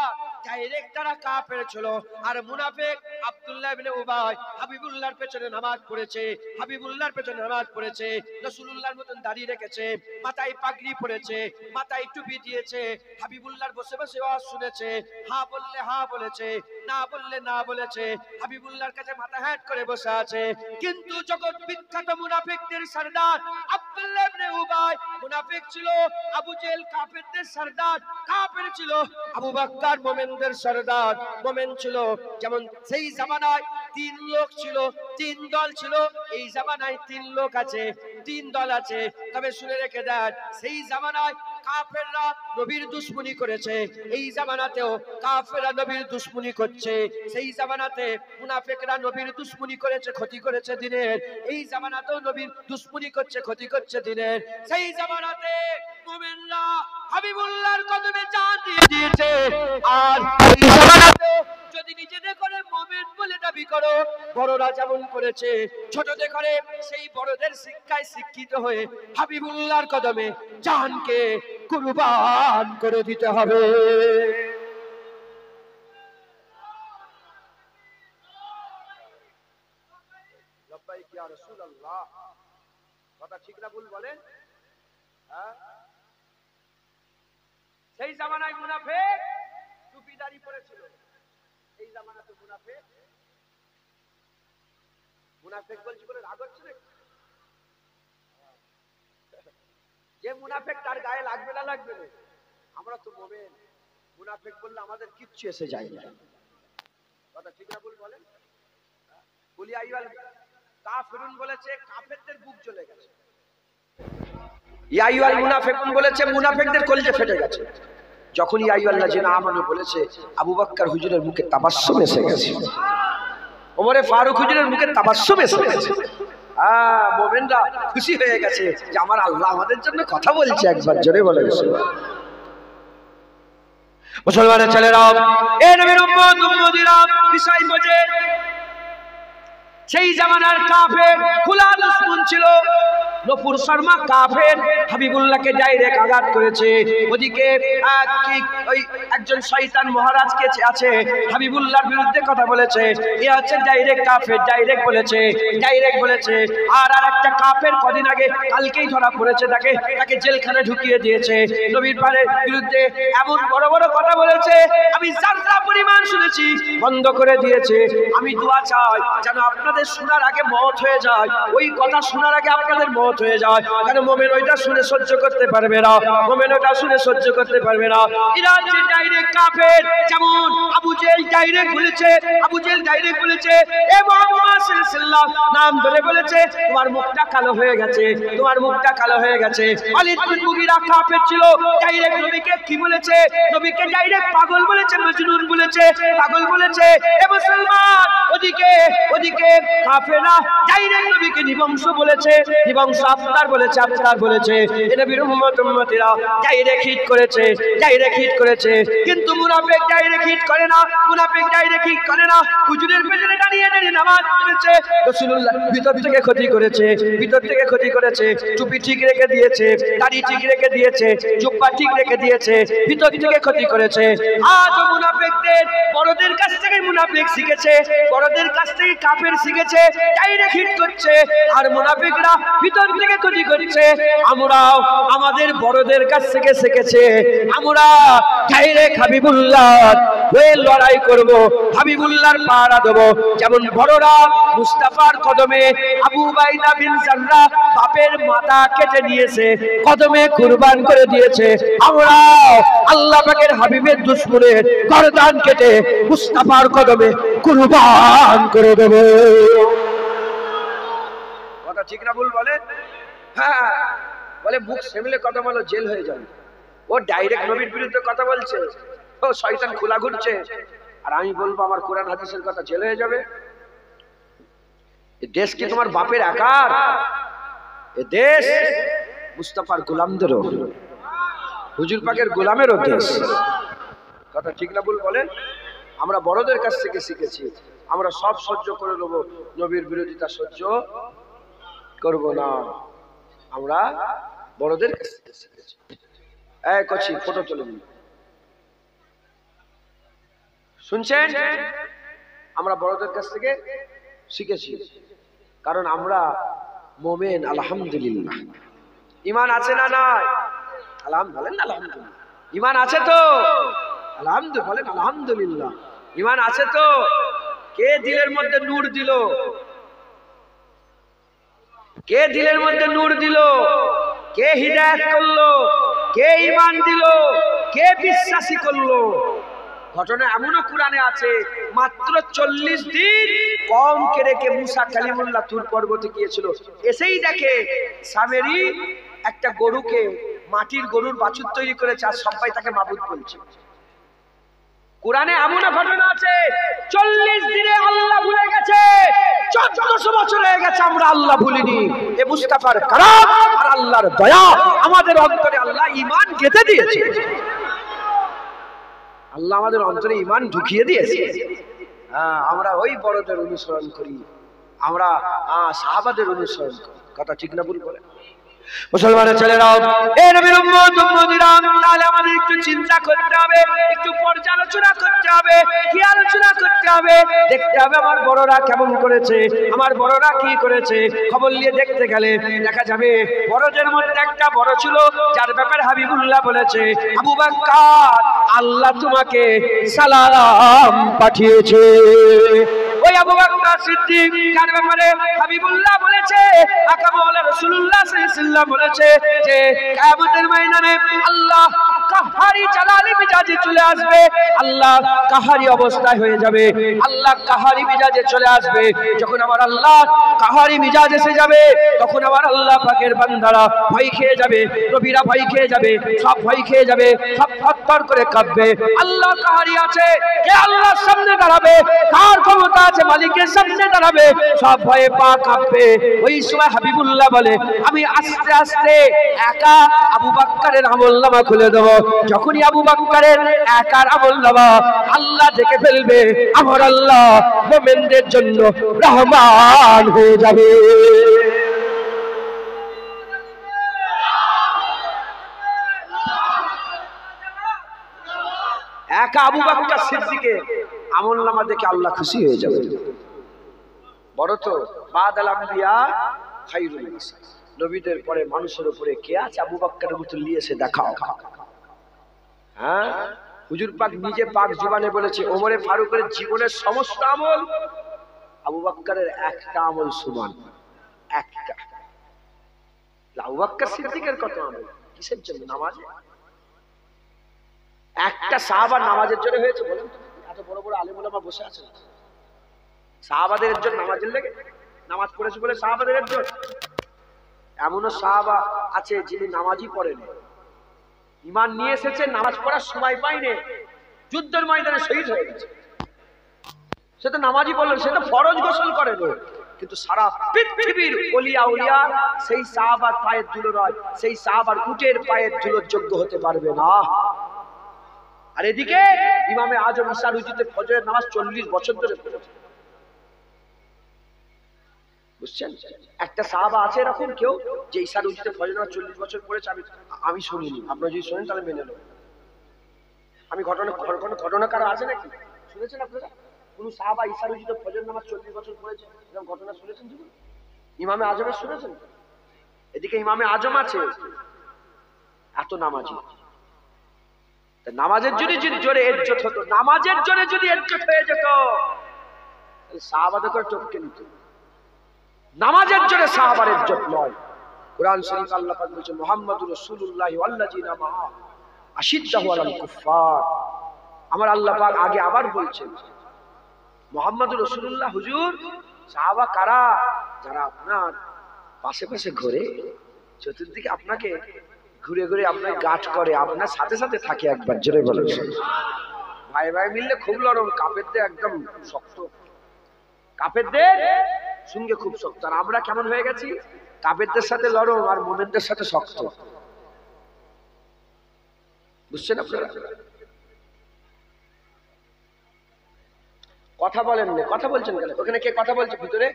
ডাইরেক্ট তারা কাফের ছিল, আর মুনাফিক আব্দুল্লাহ ইবনে উবাই হাবিবুল্লাহর পেছনে নামাজ পড়েছে, হাবিবুল্লাহর পেছনে নামাজ পড়েছে, রাসূলুল্লাহর মতন দাড়ি রেখেছে, মাথায় পাগড়ি পরেছে, মাথায় টুপি দিয়েছে, হাবিবুল্লাহর বসে বসে ওয়াজ শুনেছে। হ্যাঁ বললে হ্যাঁ বলেছে, না বললে না বলেছে, হাবিবুল্লাহর কাছে মাথা হ্যাট করে বসে আছে। কিন্তু জগৎ বিখ্যাত মুনাফিকদের সরদার আব্দুল্লাহ ইবনে উবাই মুনাফিক ছিল, আবু জেহেল কাফেরদের সরদার কাফের ছিল, আবু বকর মুমিনদের সরদার মুমিন ছিল। যেমন সেই জামানায় তিন লোক ছিল, তিন দল ছিল, এই জামানায় তিন লোক আছে, তিন দল আছে। তবে শুনে রেখে দেন, সেই জামানায় কাফেররা নবীর দুশমনি করেছে, এই জামানাতেও কাফেররা নবীর দুশমনি করছে। সেই জামানাতে মুনাফিকরা নবীর দুশমনি করেছে, ক্ষতি করেছে দিনের, এই জামানাতেও নবীর দুশমনি করছে, ক্ষতি করছে দিনের। সেই জামানাতে মুমিনরা হাবিবুল্লাহর কদমে জান দিয়ে দিয়েছে, আর এই জামানাতে যদি নিজেদের করে মুমিন বলে দাবি করো, বড়রা যেমন করেছে, ছোটদের করে সেই বড়দের শিক্ষায় শিক্ষিত হয়ে হাবিবুল্লাহর কদমে জানকে কুরবান করে দিতে হবে। লব্বাইক ইয়া রাসূলুল্লাহ। কথা ঠিক না ভুল বলেন? সেই জামানায় মুনাফিক টুপি দাড়ি পরেছিল, এই জামানাতে মুনাফিক বলছি বলে রাগ হচ্ছে না? যে মুনাফিক তার গায়ে লাগবে না লাগবে না? আমরা তো মুমিন, মুনাফিক বললে আমাদের কিচ্ছু এসে যায় না। কথা ঠিক না ভুল বলেন? কুল ইয়া আইয়ুল কাফিরুন বলেছে, কাফেরদের বুক জ্বলে গেছে। ইয়া আইয়ুল মুনাফিকুন বলেছে, মুনাফিকদের কলিজা ফেটে গেছে। যখন ইয়া আইয়ুহাল্লাযিনা আমানু বলেছে, আবু বকর হুজুরের মুখে তাবাসসুম এসে গেছে, ওমরে ফারুক হুজুরের মুখে তাবাসসুম এসে গেছে। মুমিনরা খুশি হয়ে গেছে যে আমার আল্লাহ আমাদের জন্য কথা বলছে। একবার জোরে বলে মুসলমানের ছেলেরা, এ নবীর উম্মত উম্মতিরা, বিষয় বোঝে। সেই জামানার কাফের খোলা দুশমন ছিল। নপুর শর্মা কাফের হাবিবুল্লাহকে ডাইরেক্ট আঘাত করেছে। ওদিকে ওই একজন শয়তান মহারাজকে আছে, হাবিবুল্লাহর বিরুদ্ধে কথা বলেছে। এ হচ্ছে ডাইরেক্ট কাফের, ডাইরেক্ট বলেছে। আর একটা কাফের কদিন আগে কালকেই ধরা পড়েছে, তাকে জেলখানে ঢুকিয়ে দিয়েছে। নবীর বিরুদ্ধে এমন বড় বড় কথা বলেছে, আমি যারা পরিমাণ শুনেছি বন্ধ করে দিয়েছে। আমি দোয়া চাই যেন আপনাদের শোনার আগে মওত হয়ে যায়, ওই কথা শোনার আগে আপনাদের মওত হয়ে যায়। কারণ মুমিন ওইটা শুনে সহ্য করতে পারবে না, মুমিন ওটা শুনে সহ্য করতে পারবে না। এরা যে ডাইরেক্ট কাফের, যেমন আবু জেহেল ডাইরেক্ট বলেছে, এ মুহাম্মদ সাল্লাল্লাহু আলাইহি ওয়াসাল্লাম নাম ধরে বলেছে, তোমার মুখটা কালো হয়ে গেছে, তোমার মুখটা কালো হয়ে গেছে। খালিদ বিন মুগীরা কাফের ছিল, ডাইরেক্ট নবীকে কি বলেছে? নবীকে ডাইরেক্ট পাগল বলেছে, মজনুন বলেছে, পাগল বলেছে। এ মুসলমান, ওদিকে কাফেররা ডাইরেক্ট নবীকে নিবংশ বলেছে, নিবংশ আপনার বলেছে। এ নবীর উম্মত উম্মতিরা ডাইরেক্ট হিট করেছে। কিন্তু মুনাফিক ডাইরেক্ট হিট করে না, হুজুরের পেছনে দাঁড়িয়ে নামাজ পড়েছে। রাসূলুল্লাহ ভিতর থেকে ক্ষতি করেছে, টুপি ঠিক রেখে দিয়েছে, দাড়ি ঠিক রেখে দিয়েছে, জুব্বা ঠিক রেখে দিয়েছে, ভিতর থেকে ক্ষতি করেছে। আজ মুনাফিকদের বড়দের কাছ থেকে মুনাফিক শিখেছে, বড়দের কাছ থেকে কাফের শিখেছে, ডাইরেক্ট হিট করছে। আর মুনাফিকরা ভিতর থেকে ক্ষতি করছে। আমরাও আমাদের বড়দের কাছ থেকে শিখেছে, আমরা ডাইরেক্ট হাবিবুল্লাহ হয়ে লড়াই করব, হাবিবুল্লাহর পাহারা দেব। যেমন বড়রা মুস্তাফার কদমে আবু উবাইদা বিন জাররাহ বাপের মাথা কেটে নিয়েছে, কদমে কুরবান করে দিয়েছে, আমরা আল্লাহ পাকের হাবিবের দুশমনের গর্দান কেটে মুস্তাফার কদমে কুরবান করে দেব। কথা ঠিক না ভুল বলে? হ্যাঁ বলে, মুখ সেমলে কথা বলো জেল হয়ে যাবে। ও ডাইরেক্ট নবীর বিরুদ্ধে কথা বলছে, ও শয়তান খোলা ঘুরছে, আর আমি বলবো আমার কোরআন হাদিসের কথা জেল হয়ে যাবে। এ দেশ কি তোমার বাপের আকার? এ দেশ মুস্তাফার গোলামদেরও, হুজুর পাকের গোলামেরও দেশ। কথা ঠিক না ভুল বলে? আমরা বড়দের কাছ থেকে শিখেছি, আমরা সব সহ্য করে নেবো, নবীর বিরোধিতা সহ্য করব না। আমরা বড়দের কাছ থেকে শিখেছি। এক কচি ফটো তুলে নিন, শুনছেন? আমরা বড়দের কাছ থেকে শিখেছি, কারণ আমরা মোমেন। আলহামদুলিল্লাহ। ঈমান আছে না নাই? আলহামদুলিল্লাহ। ঈমান আছে তো? আলহামদুলিল্লাহ। আলহামদুলিল্লাহ। ঈমান আছে তো? কে দিলের মধ্যে নূর দিল? কে দিলের মধ্যে নূর দিল? কে হিদায়াত করলো? কে ঈমান দিল? কে বিশ্বাসী করলো? ঘটনা এমনও কোরআনে আছে, মাত্র 40 দিন কওমকে রেখে মুসা কালিমুল্লাহ তুর পর্বতে গিয়েছিল, এসেই দেখে সামেরি একটা গরুকে, মাটির গরুর বাছুর তৈরি করেছে, আর সবাই তাকে মাবুদ বলছে। কোরআনে এমনও ঘটনা আছে 40 দিনে আল্লাহ ভুলে গেছে, 1400 বছর হয়ে গেছে আমরা আল্লাহ ভুলিনি। এ মুস্তাফার কারাম আর আল্লাহর দয়া, আমাদের অন্তরে আল্লাহ ঈমান গেঁথে দিয়েছে। আল্লাহ আমাদের অন্তরে ঈমান ঢুকিয়ে দিয়েছে। আমরা ওই বড়দের অনুসরণ করি, আমরা সাহাবাদের অনুসরণ করি। কথা ঠিক না ভুল বলে? মুসলমানের ছেলেরাও, এই নবীর উম্মত উম্মতিরা, তাহলে আমাদের একটু চিন্তা করতে হবে, একটু পর্যালোচনা করতে হবে, কি আলোচনা করতে হবে, দেখতে হবে আমার বড়রা কেমন করেছে, আমার বড়রা কি করেছে। খবর নিয়ে দেখতে গেলে দেখা যাবে বড়দের মধ্যে একটা বড় ছিল, যার ব্যাপারে হাবিবুল্লাহ বলেছে, আবু বকর, আল্লাহ তোমাকে সালাম পাঠিয়েছে। ওই আবু বকর সিদ্দিক, যার ব্যাপারে হাবিবুল্লাহ বলেছে, আকা মাওলা রাসূলুল্লাহ সাল্লাল্লাহু আলাইহি ওয়াসাল্লাম বলেছে যে কিয়ামতের ময়দানে আল্লাহ কাহারি জালালি মিজাজে চলে আসবে, আল্লাহ কাহারি অবস্থায় হয়ে যাবে, আল্লাহ কাহারি মিজাজে চলে আসবে। যখন আমার আল্লাহ কাহারি মিজাজ এসে যাবে, তখন আমার আল্লাহ পাকের বান্দারা ভয় খেয়ে যাবে, নবীরা ভয় খেয়ে যাবে, সব ভয় খেয়ে যাবে, সব থরথর করে কাঁপবে। আল্লাহ কাহারি আছে, কে আল্লাহর সামনে দাঁড়াবে, কার ক্ষমতা আছে মালিকের সামনে দাঁড়াবে, সব ভয়ে পা কাঁপবে। ওই সময় হাবিবুল্লাহ বলে, আমি আস্তে আস্তে একা আবু বকরের আমলনামা খুলে দেব। যখনই আবু বকরের একার আমলনামা আল্লাহ দেখে ফেলবে, আমার আল্লাহ মুমিনদের জন্য রহমান হয়ে যাবে। একা আবু বকর সিদ্দিকের আমলনামা দেখে আল্লাহ খুশি হয়ে যাবে। বড় তো বাদাল আম্বিয়া খায়রুল নাস, নবীদের পরে মানুষের উপরে কে আছে আবু বকরের মতো নিয়েছে দেখাও। হ্যাঁ, হুজুর পাক নিজে পাক জীবনে বলেছে, ওমরে ফারুকের জীবনের সমস্ত আমল আবু বকরের একটা আমল সমান, একটা। আবু বকর সিদ্দিকের কত আমল, কিসের জন্য? নামাজে। একটা সাহাবার নামাজের জন্য হয়েছে বলেন তো? এত বড় বড় আলেম ওলামা বসে আছেন, সাহাবাদের একজন নামাজের লেগে নামাজ পড়েছে বলে সাহাবাদের একজন? এমনও সাহাবা আছে যিনি নামাজই পড়েন, ঈমান নিয়ে এসেছে, নামাজ পড়ার সময় পাইনি, যুদ্ধের ময়দানে শহীদ হয়ে গেছে। সে তো নামাজই পড়লেন, সে তো ফরজ গোসল করেন, কিন্তু সারা পৃথিবীর ওলিয়া উলিয়া সেই সাহাবার পায়ের ধুলো নয়, সেই সাহাবার উটের পায়ের ধুলোর যোগ্য হতে পারবে না। আর এদিকে ইমামে আজম ঈসা রুজিতে ফজরের নামাজ 40 বছর ধরে পড়েছে। বুঝছেন? একটা সাহাবা আছে এরকম কেউ যে ঈসা রুজিতে ফজরের নামাজ 40 বছর পড়েছে? আমি শুনিনি। আপনারা যদি শোনেন তাহলে মেনে নেব। আমি ঘটনা কারো আছে নাকি? শুনেছেন আপনারা কোন সাহাবা ঈসা রুজিতে ফজরের নামাজ 40 বছর পড়েছে এরকম ঘটনা শুনেছেন? যদি ইমামে আজমের শুনেছেন? এদিকে ইমামে আজম আছে এত নামাজি, নামাজের জোরে ইজ্জত হতো, নামাজের জোরে যদি ইজ্জত হয়ে যেত সাহাবাদের করে টপকে নিত। নামাজের জোরে সাহাবার ইজ্জত নয়। কুরআন শরীফ আল্লাহ পাক বলেছেন মুহাম্মাদুর রাসূলুল্লাহ ওয়াল্লাযিনা মাআ আশিদ্দাহু আলাল কুফফার। আমার আল্লাহ পাক আগে আবার বলছেন মুহাম্মাদুর রাসূলুল্লাহ হুজুর সাহাবা কারা? যারা আপনার পাশে পাশে ঘোরে, চতুর্দিকে আপনাকে ঘুরে ঘুরে আপনার গাছ করে, আপনার সাথে সাথে থাকে। একবার জোরে বলেন। ভাই ভাই মিললে খুব নরম, কাফেরদের একদম শক্ত, কাফেরদের সঙ্গে খুব শক্ত। আর আমরা কেমন হয়ে গেছি? কাফেরদের সাথে নরম আর মুমিনদের সাথে শক্ত। বুঝছেন আপনারা? কথা বলেন না, কথা বলছেন কেন? ওখানে কে কথা বলছে ভিতরে?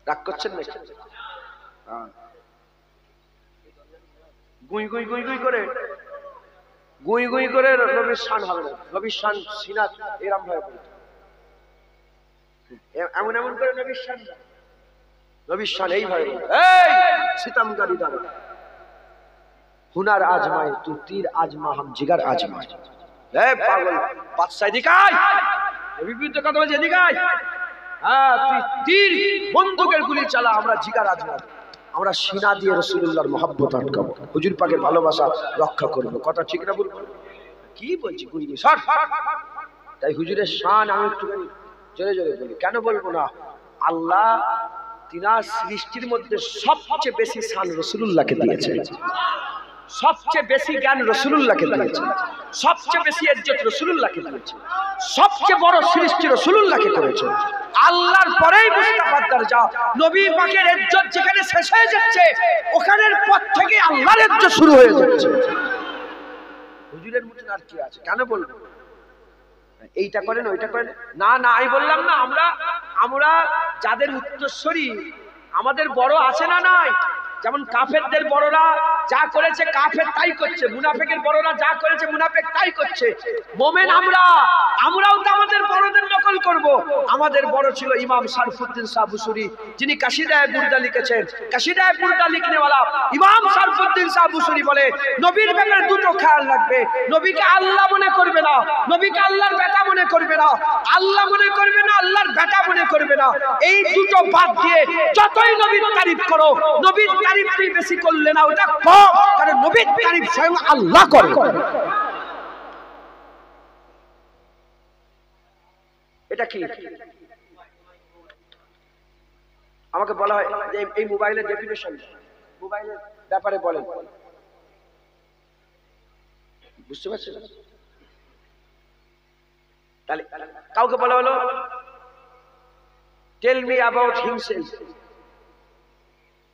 রাগ করছেন না? গুই গুই গুই গুই করে গুই গুই করে নবীর শান হবে না। নবীর শান সিনাত এরম ভাবে বলতে, এমন এমন করে নবীর শান, নবীর শান এইভাবে। এই সিতমগারি দাঁড়া, হুনার আজমায় তু তীর আজমা হাম জিগার আজমায়। এই পাগল বাদশা দিকাই, নবীর বিরুদ্ধে কথা বলছে দিকাই। হ্যাঁ তুই তীর বন্দুকের গুলি চালা, আমরা জিগার আজমা, আমরা সিনা দিয়ে রাসূলুল্লাহর মহব্বত আটকাবো, হুজুর পাকের ভালোবাসা রক্ষা করবো। কথা ঠিক না বলবো? কি বলছি গুই গুই সর। তাই হুজুরের শান আমি একটুখানি জোরে জোরে বলি। কেন বলবো না? আল্লাহ তিনার সৃষ্টির মধ্যে সবচেয়ে বেশি শান রাসূলুল্লাহকে দিয়েছে, সবচেয়ে বেশি জ্ঞান রাসূলুল্লাহকে দিয়েছে, সবচেয়ে বেশি ইজ্জত রাসূলুল্লাহকে দিয়েছে, সবচেয়ে বড় সৃষ্টি রাসূলুল্লাহকে করেছে। আল্লাহর পরেই মুস্তাফার দরজা। নবী পাকের ইজ্জত যেখানে শেষ হয়ে যাচ্ছে, ওখানের পর থেকে আল্লাহর ইজ্জত শুরু হয়ে যাচ্ছে। হুজুরের মতন আর কি আছে? কেন বলবো এইটা করেন ওইটা করেন? না না, আমি বললাম না, আমরা যাদের উত্তরসূরি, আমাদের বড় আছে না নাই? যেমন কাফেরদের বড়রা যা করেছে কাফের তাই করছে, মুনাফিকের বড়রা যা করেছে মুনাফিক তাই করছে। মোমেন আমরাও তো আমাদের বড়দের নকল করব। আমাদের বড় ছিল ইমাম শরফুদ্দীন শাহ বুসুরি, যিনি কাসিদায়ে বুরদা লিখেছেন। কাসিদায়ে বুরদা লিখনেওয়ালা ইমাম শরফুদ্দীন শাহ বুসুরি বলে নবীর ব্যাপারে দুটো খেয়াল রাখবে। নবীকে আল্লাহ মনে করবে না, নবীকে আল্লাহর বেটা মনে করবে না, আল্লাহ মনে করবে না, আল্লাহর বেটা মনে করবে না। এই দুটো বাদ দিয়ে যতই নবীর তারিফ করো, নবীর তারিফই বেশি করলে না ওটা কম, কারণ নবীর তারিফ স্বয়ং আল্লাহ করে। এটা কি আমাকে বলা হয় যে এই মোবাইলের ডেফিনেশন, মোবাইলের ব্যাপারে বলেন, বুঝতে পারছেন? তাহলে কাউকে বলা হলো tell me about himself,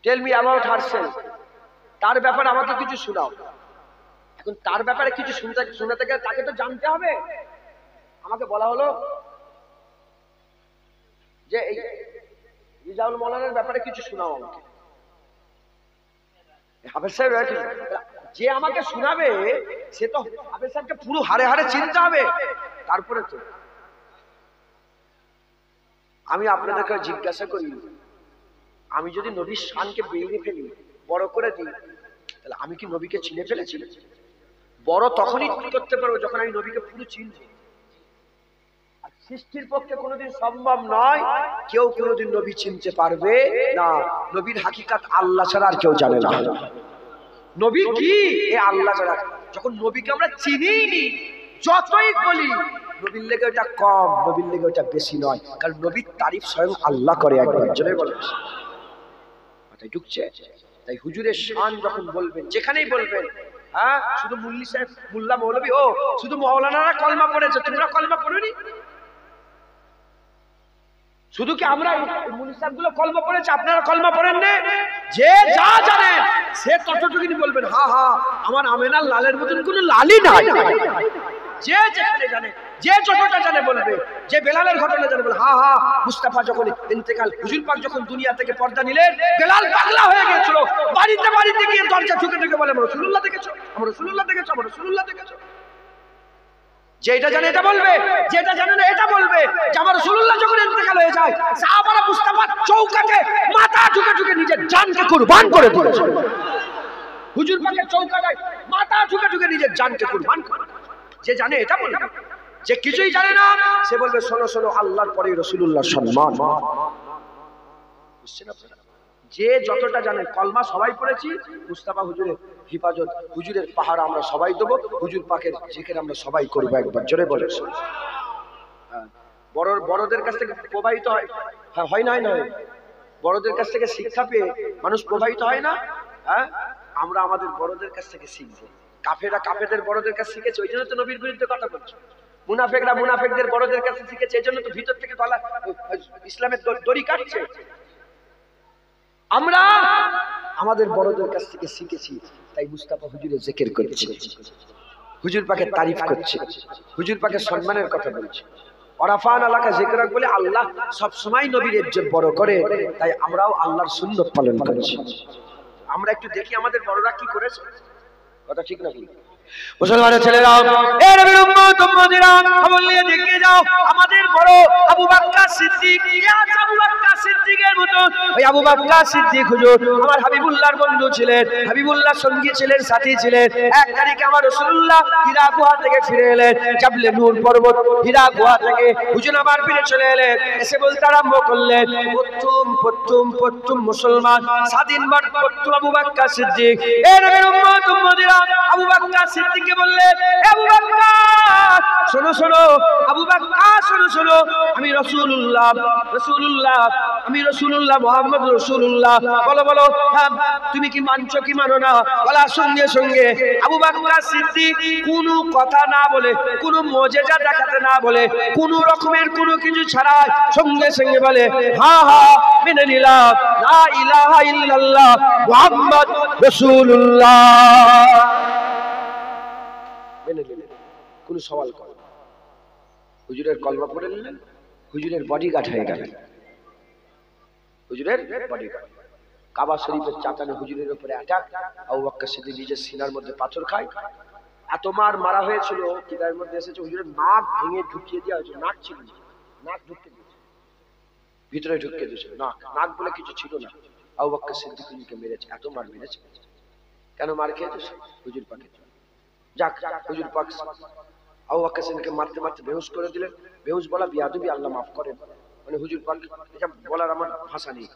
tell me about herself, তার ব্যাপারে আমাকে কিছু শোনাও। এখন তার ব্যাপারে কিছু শোনাতে গেলে তাকে তো জানতে হবে। আমাকে বলা হলো যে এই রিজাউল মৌলানার ব্যাপারে কিছু শোনাও আমাকে। হাফেজ সাহেব যে আমাকে শোনাবে সে তো হাফেজ সাহেবকে পুরো হারে হারে চিনতে হবে। তারপরে তো আমি আপনাদেরকে জিজ্ঞাসা করি, আমি যদি নবীর শানকে বেরিয়ে ফেলি, বড় করে দিই, তাহলে আমি কি নবীকে চিনে ফেলেছি? বড় তখনই করতে পারবো যখন আমি নবীকে পুরো চিনব। আর সৃষ্টির পক্ষে কোনোদিন সম্ভব নয়, কেউ কোনোদিন নবী চিনতে পারবে না। নবীর হাকিকাত আল্লাহ ছাড়া আর কেউ জানে না। নবী কি এ আল্লাহ ছাড়া। যখন নবীকে আমরা চিনিনি, যতই বলি নবীর লেগে ওটা কম, নবীর লেগে ওটা বেশি নয়, কারণ নবীর তারিফ স্বয়ং আল্লাহ করে। একবার জোরে বলেন, মাথায় ঢুকছে? তাই হুজুরের শান যখন বলবেন, যেখানেই বলবেন, হ্যাঁ শুধু মুল্লি সাহেব, মুল্লা মৌলবী, ও শুধু মৌলানারা কলমা পড়েছে, তোমরা কলমা পড়োনি? শুধু কি আমরা মুল্লি সাহেব গুলো কলমা পড়েছে, আপনারা কলমা পড়েন না? যে যা জানেন সে ততটুকুনি বলবেন। হা হা, আমার আমেনার লালের মতন কোনো লালই নাই। যে যেখানে জানে, যে যতটা জানে বলবে। যে বেলালের ঘটনা জানে বলে হা হা, মুস্তাফা যখন ইন্তেকাল, হুজুর পাক যখন দুনিয়া থেকে পর্দা নিলেন, বেলাল পাগলা হয়ে গেছিল। বাড়িতে বাড়িতে গিয়ে দরজা ঠুকে ঠুকে বলে আমরা রাসূলুল্লাহ দেখেছো, আমরা রাসূলুল্লাহ দেখেছো, আমরা রাসূলুল্লাহ দেখেছো। যেটা জানে এটা বলবে, যেটা জানে না এটা বলবে। যে আমার রাসূলুল্লাহ যখন ইন্তেকাল হয়ে যায়, সাহাবারা মুস্তাফার চৌকাঠে মাথা ঠুকে ঠুকে নিজের জানকে কুরবান করে দিয়েছে। হুজুর পাকের চৌকাটায় মাথা ঝুঁকে ঝুঁকে নিজের জানকে কুরবান করে। যে জানে এটা বলবে, যে কিছুই জানে না সে বলবে শোনো শোনো আল্লাহর পরে রাসূলুল্লাহর সম্মান। বুঝছেন আপনারা? যে যতটা জানে, কলমা সবাই পড়েছি, মুস্তাফা হুজুরের হিফাজত, হুজুরের পাহাড় আমরা সবাই দেবো, হুজুর পাকের জিকির আমরা সবাই করবো। একবার জোরে বলে বড়দের কাছ থেকে প্রবাহিত হয়, হ্যাঁ হয় না, নয় বড়দের কাছ থেকে শিক্ষা পেয়ে মানুষ প্রবাহিত হয় না। হ্যাঁ, আমরা আমাদের বড়দের কাছ থেকে শিখবো। কাফেরা কাফেরদের বড়দের কাছে শিখেছে, ওই জন্য তো নবীর বিরুদ্ধে কথা বলছে। মুনাফেকরা মুনাফেকদের বড়দের কাছে শিখেছে, এই জন্য তো ভিতর থেকে গলা ইসলামের দড়ি কাটছে। আমরা আমাদের বড়দের কাছ থেকে শিখেছি, তাই মুস্তাফা হুজুরের জিকির করছে, হুজুর পাকের তারিফ করছে, হুজুর পাকের সম্মানের কথা বলছে। ওরাফান আলাকা জিকরাক বলে আল্লাহ সব সময় নবীর ইজ্জত বড় করে, তাই আমরাও আল্লাহর সুন্নাত পালন করছি। আমরা একটু দেখি আমাদের বড়রা কি করেছে, কথা ঠিক না? মুসলমানের ছেলেরা, এ নবীর উম্মত উম্মতিরা, খবর নিয়ে দেখে যাও আমাদের বড় আবু বকর সিদ্দিক। আবু বকর সিদ্দিকের মতো ওই আবু বকর সিদ্দিক হুজুর আমার হাবিবুল্লাহর বন্ধু ছিলেন, হাবিবুল্লাহর সঙ্গী ছিলেন, সাথী ছিলেন। এক তারিখে আমার রাসূলুল্লাহ হীরা গুহা থেকে ফিরে এলেন, জাবলে নূর পর্বত হীরা গুহা থেকে হুজুর আমার ফিরে চলে এলেন। এসে বলতে আরম্ভ করলেন, প্রথম মুসলমান স্বাধীনবার প্রথম আবু বকর সিদ্দিক। এ নবীর উম্মত উম্মতিরা, আবু বকর সিদ্দিককে বললেন, আবু বকর শোনো শোনো, আবু বকর শোনো শোনো, আমি রাসূলুল্লাহ আমি রাসূলুল্লাহ মুহাম্মদ রাসূলুল্লাহ। বলো বলো, তুমি কি মানছো কি মানো না? বলার সঙ্গে সঙ্গে আবু বকর সিদ্দিক কোনো কথা না বলে, কোনো মুজিজা দেখাতে না বলে, কোনো রকমের কোনো কিছু ছাড়াই সঙ্গে সঙ্গে বলে, হ্যাঁ হ্যাঁ মেনে নিলাম, লা ইলাহা ইল্লাল্লাহ মুহাম্মদ রাসূলুল্লাহ। মেনে নিলেন, কোনো সওয়াল করে। হুজুরের কলমা পড়ে নিলেন, হুজুরের বডিগার্ড হয়ে গেলেন। হুজুরের বডিগার্ড। কাবা শরীফের চাতানে হুজুরের উপরে অ্যাটাক, আবু বকর সিদ্দিক নিজের সিনার মধ্যে পাথর খায়। এত মারা হয়েছিল, কিতাবের মধ্যে এসেছে হুজুরের নাক ভেঙে ঢুকিয়ে দেওয়া হয়েছিল। নাক ছিল, নাক ঢুকিয়ে দিয়েছে, ভিতরে ঢুকিয়ে দিয়েছিল। নাক বলে কিছু ছিল না। আবু বকর সিদ্দিক হুজুরকে মেরেছে, এত মার মেরেছে। কেন মার খেয়েছে? হুজুর পাকে। যাক, হুজুর পাক আবু বকর সিদ্দিককে মারতে মারতে বেহুশ করে দিলেন। বেহুশ বলা বিয়াদবি, আল্লাহ মাফ করেন, মানে হুজুর পাক এটা বলার আমার ভাষা নেই।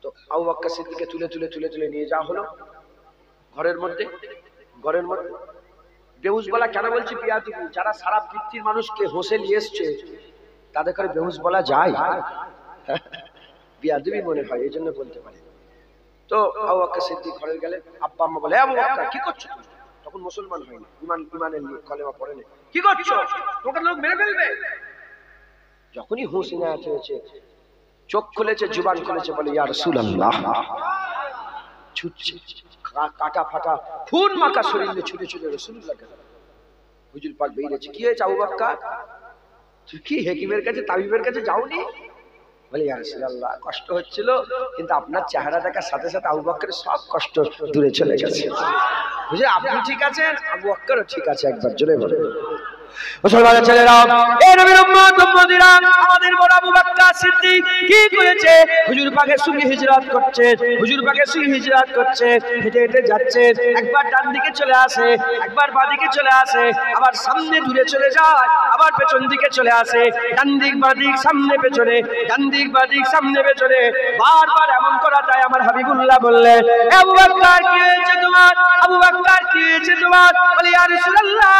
তো আবু বকর সিদ্দিককে তুলে নিয়ে যাওয়া হলো ঘরের মধ্যে। বেহুশ বলা কেন বলছি বিয়াদবি? যারা সারা পৃথিবীর মানুষকে হোসে নিয়ে এসছে তাদের করে বেহুশ বলা যায়? বিয়াদবি মনে হয়, এই জন্য বলতে পারি। তো আবু বকর সিদ্দিক ঘরে গেলেন। আব্বা আম্মা বলে, আবু বকর কি করছো? তখন মুসলমান হয়নি, ইমানের কলেমা পড়ে নেই। কি করছো? তোমাকে লোক মেরে ফেলবে। যখনই হুঁশ ইনায়াত হয়েছে, চোখ খুলেছে, জুবান খুলেছে, বলে ইয়া রাসূলুল্লাহ। ছুটছে, কাটা ফাটা খুন মাখা শরীর নিয়ে ছুটে রাসূলুল্লাহকে। হুজুর পাক বেরিয়েছে। কি হয়েছে আবু বকর? তুই কি হেকিমের কাছে তাবিবের কাছে যাওনি? বলে ইয়া রাসূলুল্লাহ, কষ্ট হচ্ছিল, কিন্তু আপনার চেহারা দেখার সাথে সাথে আবু বকরের সব কষ্ট দূরে চলে গেছে। বুঝলে, আপনি ঠিক আছেন, আবু বকরও ঠিক আছে। একবার জোরে বলে। মুসলমানের ছেলেরা, এই নবীর উম্মত উম্মতিরা, আমাদের বড় আবু বকর সিদ্দিক কি করেছে? হুজুর পাকের সঙ্গে হিজরত করছে, হেঁটে হেঁটে যাচ্ছে। একবার ডান দিকে চলে আসে, একবার বাঁ দিকে চলে আসে, আবার সামনে দূরে চলে যায়, আবার পেছন দিকে চলে আসে। ডান দিক বাঁ দিক, সামনে পেছনে, ডান দিক বাঁ দিক, সামনে পেছনে, বারবার এমন করা যায়। আমার হাবিবুল্লাহ বললেন, আবু বকর কি হয়েছে তোমার? আবু বকর কি হয়েছে তোমার? বলে ইয়া রাসূলুল্লাহ,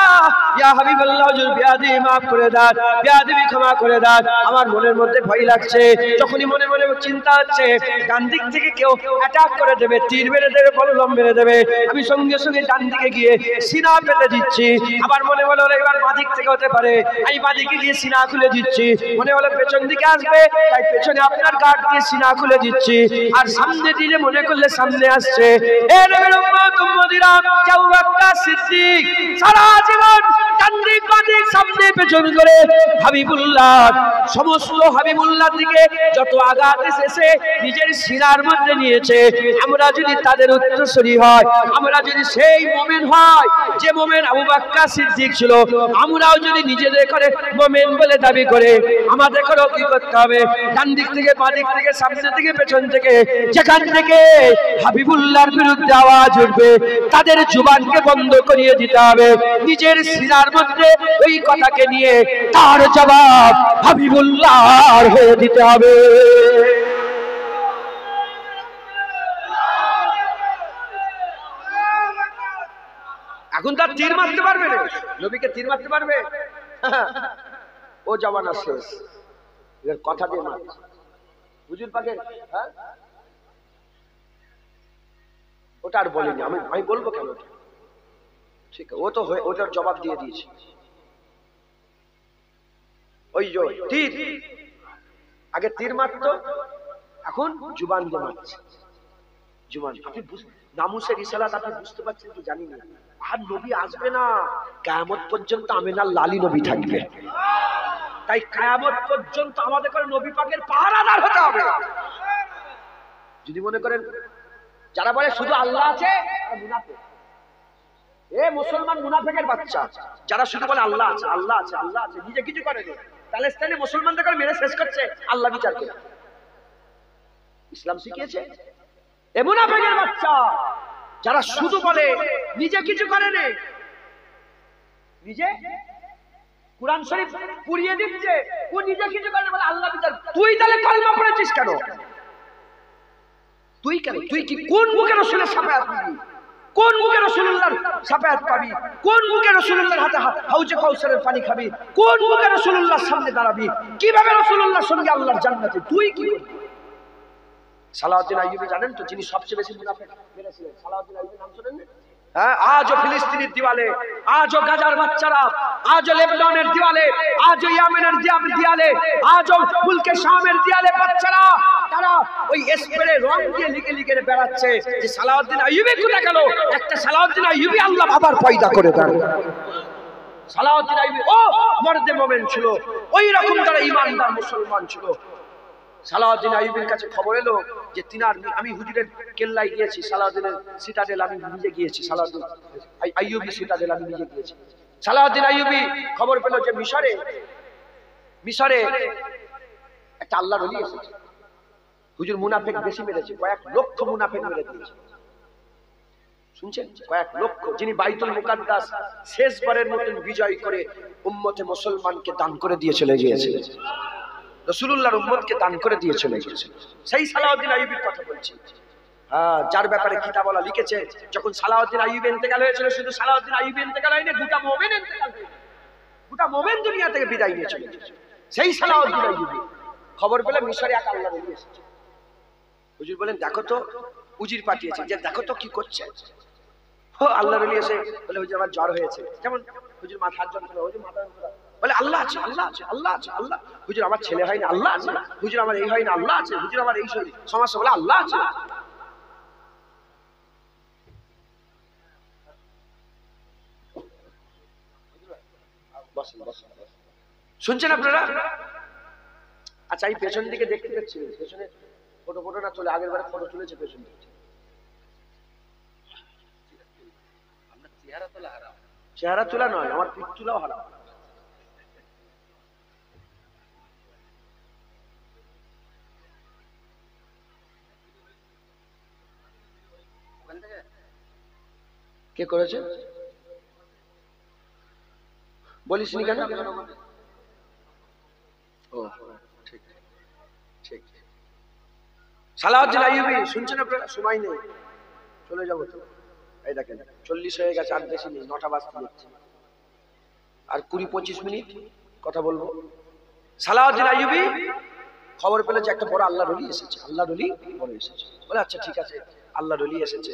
ইয়া হাবিবাল্লাহ, হুজুর বিয়াদবি মাফ করে দেন, বিয়াদবি ক্ষমা করে দেন। আমার মনের মধ্যে ভয় লাগছে, যখনই মনে মনে চিন্তা হচ্ছে ডান দিক থেকে কেউ অ্যাটাক করে দেবে, তীর মেরে দেবে, বললম মেরে দেবে, আমি সঙ্গে সঙ্গে ডান দিকে গিয়ে সিনা পেতে দিচ্ছি। আবার মনে মনে হলো এবার বাঁ দিক থেকে হতে পারে, আমি বাঁ দিকে গিয়ে সিনা খুলে দিচ্ছি। মনে হলো পেছন দিকে আসবে, তাই পেছনে আপনার গার্ড দিয়ে সিনা খুলে দিচ্ছি। আর সামনে দিলে মনে করলে সামনে আসছে। এ নবীর উম্মত উম্মতিরা, আবু বকর সিদ্দিক সারা জীবন ডান দিক বাম দিক সামনে পেছন করে হাবিবুল্লাহ সমস্ত হাবিবুল্লাহ দিকে যত আঘাত এসেছে নিজের সিনার মধ্যে নিয়েছে। আমরা যদি তাদের উত্তরসূরি হয়, আমরা যদি সেই মুমিন হয় যে মুমিন আবু বকর সিদ্দিক ছিল, আমরাও যদি নিজেদের করে মুমিন বলে দাবি করে, আমাদের করে কি করতে হবে? ডান দিক থেকে বাম দিক থেকে সামনে থেকে পেছন থেকে যেখান থেকে হাবিবুল্লাহর বিরুদ্ধে আওয়াজ উঠবে তাদের জুবানকে বন্ধ করিয়ে দিতে হবে। নিজের সিনার মধ্যে ওই কথাকে নিয়ে তার জবাব হাবিবুল্লাহর হয়ে দিতে হবে। এখন তার তীর মারতে পারবে না, নবীকে তীর মারতে পারবে? ও জমানা শেষ, এর কথা দিয়ে মার হুজুর পাকে। হ্যাঁ, ওটা আর বলিনি আমি বলবো কেন? ঠিক ও তো ওটার জবাব দিয়ে দিয়েছে। ওই যে তীর, আগে তীর মারতো, এখন জুবান দিয়ে মারছে। জুবান, আপনি নামুসের রিসালাত আপনি বুঝতে পারছেন কি জানি না। আর নবী আসবে না, কিয়ামত পর্যন্ত আমিনার লালি নবী থাকবে। তাই কিয়ামত পর্যন্ত আমাদের করে নবী পাকের পাহারাদার হতে হবে। যদি মনে করেন যারা বলে শুধু আল্লাহ আছে, মুনাফিক। এ মুসলমান মুনাফিকের বাচ্চা, যারা শুধু বলে আল্লাহ আছে আল্লাহ আছে আল্লাহ আছে, নিজে কিছু করে না। প্যালেস্টাইনে মুসলমানদের করে মেরে শেষ করছে, আল্লাহ বিচার করে। ইসলাম শিখিয়েছে এ মুনাফিকের বাচ্চা, যারা শুধু বলে নিজে কিছু করে না, নিজে কুরআন শরীফ পুড়িয়ে দিচ্ছে, ও নিজে কিছু করে না, বলে আল্লাহ বিচার। তুই তাহলে কালমা পড়েছিস কেন? তুই কেন? তুই কি কোন মুখে রাসূলের শাফায়াত পাবি? কোন মুখে রাসূলুল্লাহর শাফায়াত পাবি? কোন মুখে রাসূলুল্লাহর হাতে হাউজে কাউসারের পানি খাবি? কোন মুখে রাসূলুল্লাহর সামনে দাঁড়াবি? কিভাবে রাসূলুল্লাহর সঙ্গে আল্লাহর জান্নাতে? তুই কি করবি? সালাউদ্দিন আইয়ুবী জানেন তো, যিনি সবচেয়ে বেশি মুনাফিক মেরেছিলেন? সালাউদ্দিন আইয়ুবী নাম শুনেন না? হ্যাঁ, আজও ফিলিস্তিনের দিওয়ালে, আজও গাজার বাচ্চারা, আজও লেবাননের দিওয়ালে, আজও ইয়েমেনের দিওয়ালে, আজও মুলকে শামের দিওয়ালে বাচ্চারা তারা ওই স্প্রে রং দিয়ে লিখে লিখে বেড়াচ্ছে যে সালাউদ্দিন আইয়ুবী কোথা গেল? একটা সালাউদ্দিন আইয়ুবী আল্লাহ আবার পয়দা করে দেন। সালাউদ্দিন আইয়ুবী ও মর্দে মোমেন ছিল, ওই রকম তারা ঈমানদার মুসলমান ছিল। সালাউদ্দিন আইয়ুবীর কাছে খবর এলো যে তিনার, আমি হুজুরের কেল্লায় গিয়েছি, সালাউদ্দিনের সিটাডেল আমি নিজে গিয়েছি, সালাউদ্দিন আইয়ুবী সিটাডেল আমি নিজে গিয়েছি। সালাউদ্দিন আইয়ুবী খবর পেল যে মিশরে একটা আল্লাহর ওলি এসেছে। হুজুর মুনাফিক বেশি মেরেছে, কয়েক লক্ষ মুনাফিক মেরে দিয়েছে। শুনছেন? কয়েক লক্ষ, যিনি বাইতুল মুকাদ্দাস শেষবারের মতন বিজয় করে উম্মতে মুসলমানকে দান করে দিয়ে চলে গিয়েছে, রাসূলুল্লাহর উম্মতকে দান করে দিয়ে চলে গিয়েছে। সেই সালাউদ্দিন আইয়ুবীর কথা বলছি, যার ব্যাপারে কিতাবওয়ালা লিখেছে যখন সালাউদ্দিন আইয়ুবী ইন্তেকাল হয়েছিল, শুধু সালাউদ্দিন আইয়ুবী ইন্তেকাল হয়নি, দুটা মুমিন ইন্তেকাল হয়েছে, দুটা মুমিন দুনিয়া থেকে বিদায় নিয়ে চলে গেছে। সেই সালাউদ্দিন আইয়ুবী খবর পেলে মিশরে এক আল্লাহর ওলি এসেছে। হুজুর বলেন দেখো তো, উজির পাঠিয়েছে যে দেখো তো কি করছে। ও আল্লাহর ওলি এসে বলে হুজুর আমার জ্বর হয়েছে, কেমন? হুজুর মাথার যন্ত্রণা, হুজুর মাথা যন্ত্রণা, বলে আল্লাহ আছে আল্লাহ আছে আল্লাহ আছে আল্লাহ। হুজুর আমার ছেলে হয় না, আল্লাহ আছে। হুজুর আমার এই হয় না, আল্লাহ আছে। হুজুর আমার এই সমস্যা, বলে আল্লাহ আছে। শুনছেন আপনারা? আচ্ছা, এই পেছন দিকে দেখতে পাচ্ছি, পেছনে ফটো না চলে, আগের বারে ফটো তুলেছে পেছন দিকে। চেহারা তোলা নয়, আমার পিঠ তোলাও হারাম। কে করেছে বলিস নি কেন? ও ঠিক ঠিক। সালাউদ্দিন আইয়ুবী শুনছেন আপনারা? সময় নেই, চলে যাবো তো। এই দেখেন 40 হয়ে গেছে, আর বেশি নেই, 9টা বাজতে যাচ্ছে, আর 20-25 মিনিট কথা বলবো। সালাউদ্দিন আইয়ুবী খবর পেলে যে একটা বড় আল্লাহর ওলি এসেছে, আল্লাহর ওলি বড় এসেছে। বলে আচ্ছা ঠিক আছে, আল্লাহর ওলি এসেছে,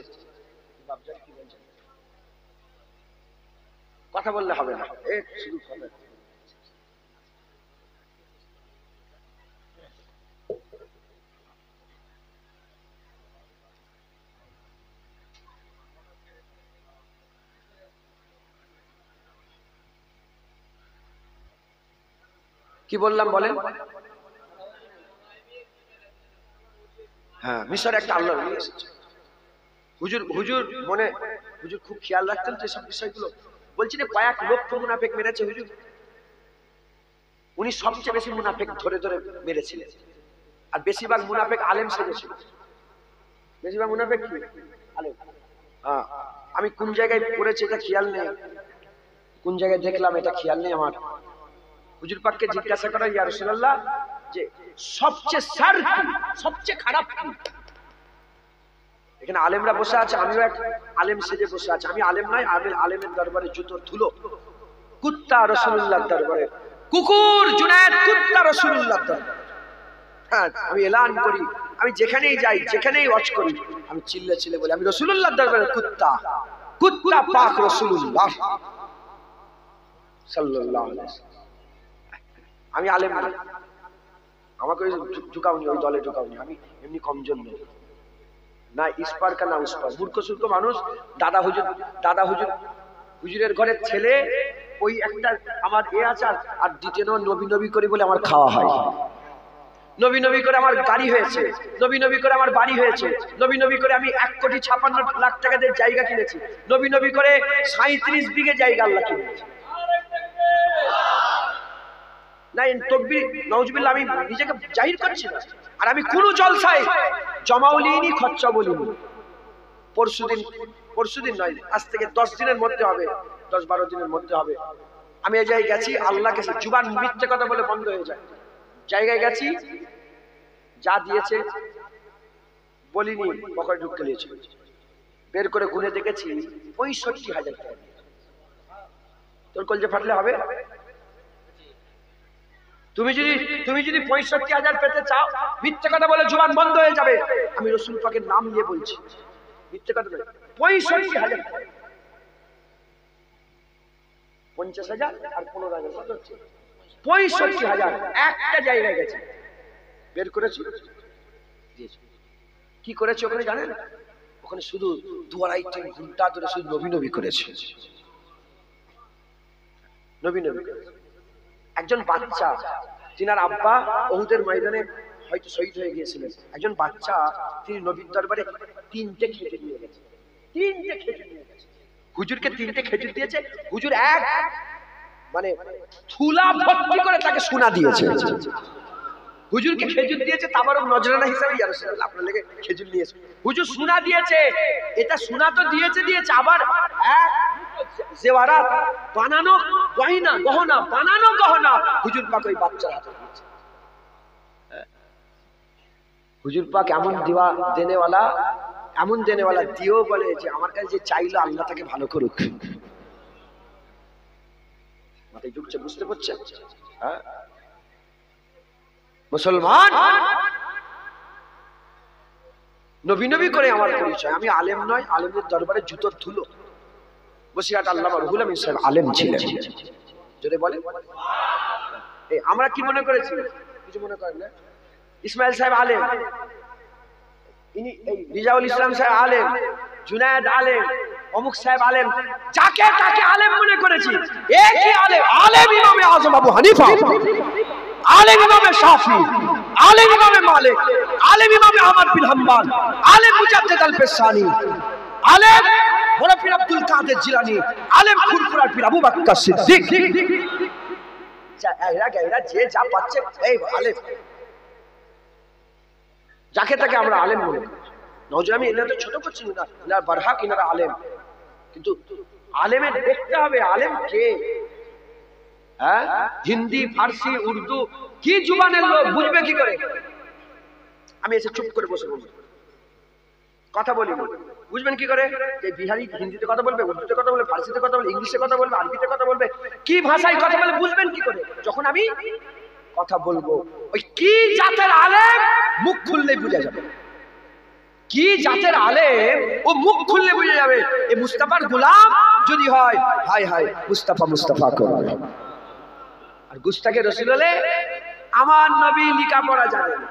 কথা বললে হবে না, শুধু কথা। কি বললাম বলেন? হ্যাঁ, মিশরে একটা আল্লাহর ওলি এসেছে। হুজুর হুজুর মনে হুজুর খুব খেয়াল রাখতেন তো এসব বিষয়গুলো। বলছি যে কয়েক লক্ষ মুনাফেক মেরেছে হুজুর, উনি সবচেয়ে বেশি মুনাফেক ধরে ধরে মেরেছিলেন। আর বেশিরভাগ মুনাফেক আলেম সেজেছিল। বেশিরভাগ মুনাফেক কি আলেম। হ্যাঁ, আমি কোন জায়গায় পড়েছি এটা খেয়াল নেই, কোন জায়গায় দেখলাম এটা খেয়াল নেই আমার। হুজুর পাককে জিজ্ঞাসা করা, ইয়া রাসূলুল্লাহ, যে সবচেয়ে শার কি, সবচেয়ে খারাপ কি? এখানে আলেমরা বসে আছে, আমিও এক আলেম সেজে বসে আছি। আমি আলেম নয়, আমি আলেমের দরবারে জুতোর ধুলো, কুত্তা রাসূলুল্লাহর দরবারে, কুকুর জুনায়েদ কুত্তা রাসূলুল্লাহর দরবারে। হ্যাঁ, আমি এলান করি, আমি যেখানেই যাই, যেখানেই ওয়াজ করি, আমি চিল্লে চিল্লে বলি আমি রাসূলুল্লাহর দরবারে কুত্তা, কুত্তা পাক রাসূলুল্লাহ সাল্লাল্লাহু আলাইহি ওয়াসাল্লাম। আমি আলেম না, আমাকে ঢুকাওনি, ওই দলে ঢুকাওনি, আমি এমনি কমজোর নই, না ইস্পার কা না উস্পার, মূর্খ সূর্খ মানুষ। দাদা হুজুর হুজুরের ঘরের ছেলে, ওই একটা আমার এ আছে, আর দ্বিতীয় নবী নবী করে বলে আমার খাওয়া হয়, নবী নবী করে আমার গাড়ি হয়েছে, নবী নবী করে আমার বাড়ি হয়েছে, নবী নবী করে আমি 1,56,00,000 টাকা দিয়ে জায়গা কিনেছি, নবী নবী করে 37 বিঘে জায়গা আল্লাহ কিনেছি। না তকবীর নাউজুবিল্লাহ, আমি নিজেকে জাহির করছি না। আর আমি কোন জলসায় জমাও লিনি, খরচা বলিনি। পরশুদিন নয়, আজ থেকে 10 দিনের মধ্যে হবে, 10-12 দিনের মধ্যে হবে। আমি এই জায়গায় গেছি, আল্লাহ কাছে জুবান মিথ্যে কথা বলে বন্ধ হয়ে যায়। জায়গায় গেছি, যা দিয়েছে বলিনি, পকেটে ঢুকে নিয়েছে, বের করে গুনে দেখেছি 65,000 টাকা। তোর কলজে ফাটলে হবে? তুমি যদি 65,000 পেতে চাও, মিথ্যে কথা বলে জুবান বন্ধ হয়ে যাবে। আমি রাসূল পাকের নাম নিয়ে বলছি, মিথ্যে কথা নয়। 65,000, 50,000 আর 15,000 কত হচ্ছে? 65,000 একটা জায়গায় গেছে, বের করেছি, কি করেছে ওখানে জানেন? ওখানে শুধু 2-2.5 ঘন্টা ধরে শুধু নবী নবী করেছে, নবী নবী। একজন বাচ্চা, যিনার আব্বা উহুদের ময়দানে হয়তো শহীদ হয়ে গিয়েছিলেন, একজন বাচ্চা, তিনি নবীর দরবারে 3টে খেজুর নিয়ে গেছে, 3টে খেজুর নিয়ে গেছে। হুজুরকে 3টে খেজুর দিয়েছে, হুজুর এক মানে থুলা ভর্তি করে তাকে সোনা দিয়েছে। হুজুরকে খেজুর দিয়েছে তাবারক নজরানা হিসেবে, ইয়া রাসূলুল্লাহ আপনার লেগে খেজুর নিয়েছে। হুজুর সোনা দিয়েছে, এটা সোনা তো দিয়েছে, আবার এক জেওয়ারাত বানানো গহনা বানানো গহনা হুজুর পাক ওই বাচ্চার হাতে দিয়েছে। হুজুর পাক এমন দেনেওয়ালা দিও বলে যে আমার কাছে যে চাইলো আল্লাহ তাকে ভালো করুক। মাথায় ঢুকছে, বুঝতে পারছেন? হ্যাঁ মুসলমান, নবী নবী করে আমার পরিচয়। আমি আলেম নয়, আলেমের দরবারে জুতোর ধুলো। বসিরহাট আল্লামা রুহুল আমিন সাহেব আলেম ছিলেন, যদি বলে। আমরা কি মনে করেছি? কিছু মনে করেন না? ইসমাইল সাহেব আলেম, রিজাউল ইসলাম সাহেব আলেম, জুনায়েদ আলেম, অমুক সাহেব আলেম, যাকে তাকে আলেম মনে করেছি। একই আলেম, আলেম ইমামে আজম আবু হানিফা, আলেম ইমামে শাফি, আলেম ইমামে মালিক, আলেম ইমামে আহমদ বিন হাম্বল, আলেম মুজাদ্দিদ আল-ফিসানি, আলেম বড় পীর আব্দুল কাদের জিলানী, আলেম ফুরফুরার পীর আবু বকর সিদ্দিক। এরা যে যা পাচ্ছে এই আলেম, যাকে তাকে আমরা আলেম মনে করি। নজর আমি এনারা তো ছোট করছি না, এনারা বারহাক, এনারা আলেম। কিন্তু আলেমের দেখতে হবে আলেম কে। হ্যাঁ, হিন্দি, ফার্সি, উর্দু কি জুবানের লোক বুঝবে কি করে? আমি এসে চুপ করে বসে বলবো, কথা বলি, বুঝবেন কি করে? যে বিহারি হিন্দিতে কথা বলবে, উর্দুতে কথা বলবে, ফার্সিতে কথা বলবে, ইংলিশে কথা বলবে, আরবিতে কথা বলবে, কি ভাষায় কথা বলে বুঝবেন কি করে? যখন আমি কথা বলবো, ওই কি জাতের আলেম মুখ খুললেই বুঝা যাবে। কি জাতের আলেম ও মুখ খুললে বুঝে যাবে। এই মুস্তাফার গোলাম যদি হয়, হায় হায় মুস্তাফা মুস্তাফা করবে। আর গুস্তাকে রসুল হলে আমার নবী লেখাপড়া জানে না,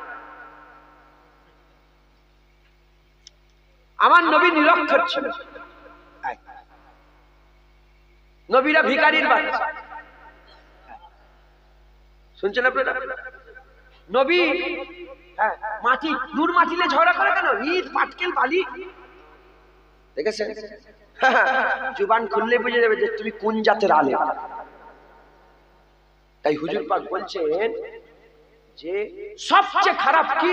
আমার নবী নিরক্ষর ছিল। নবীরা ভিখারির বাচ্চা, শুনছেন আপনারা? নবী হ্যাঁ মাটি নূর মাটিলে ঝগড়া করে কেন? ইট পাটকেল বালি দেখেছেন? জুবান খুললে বুঝে যাবে যে তুমি কোন জাতের আলেম। তাই হুজুর পাক বলছেন যে সবচেয়ে খারাপ কি?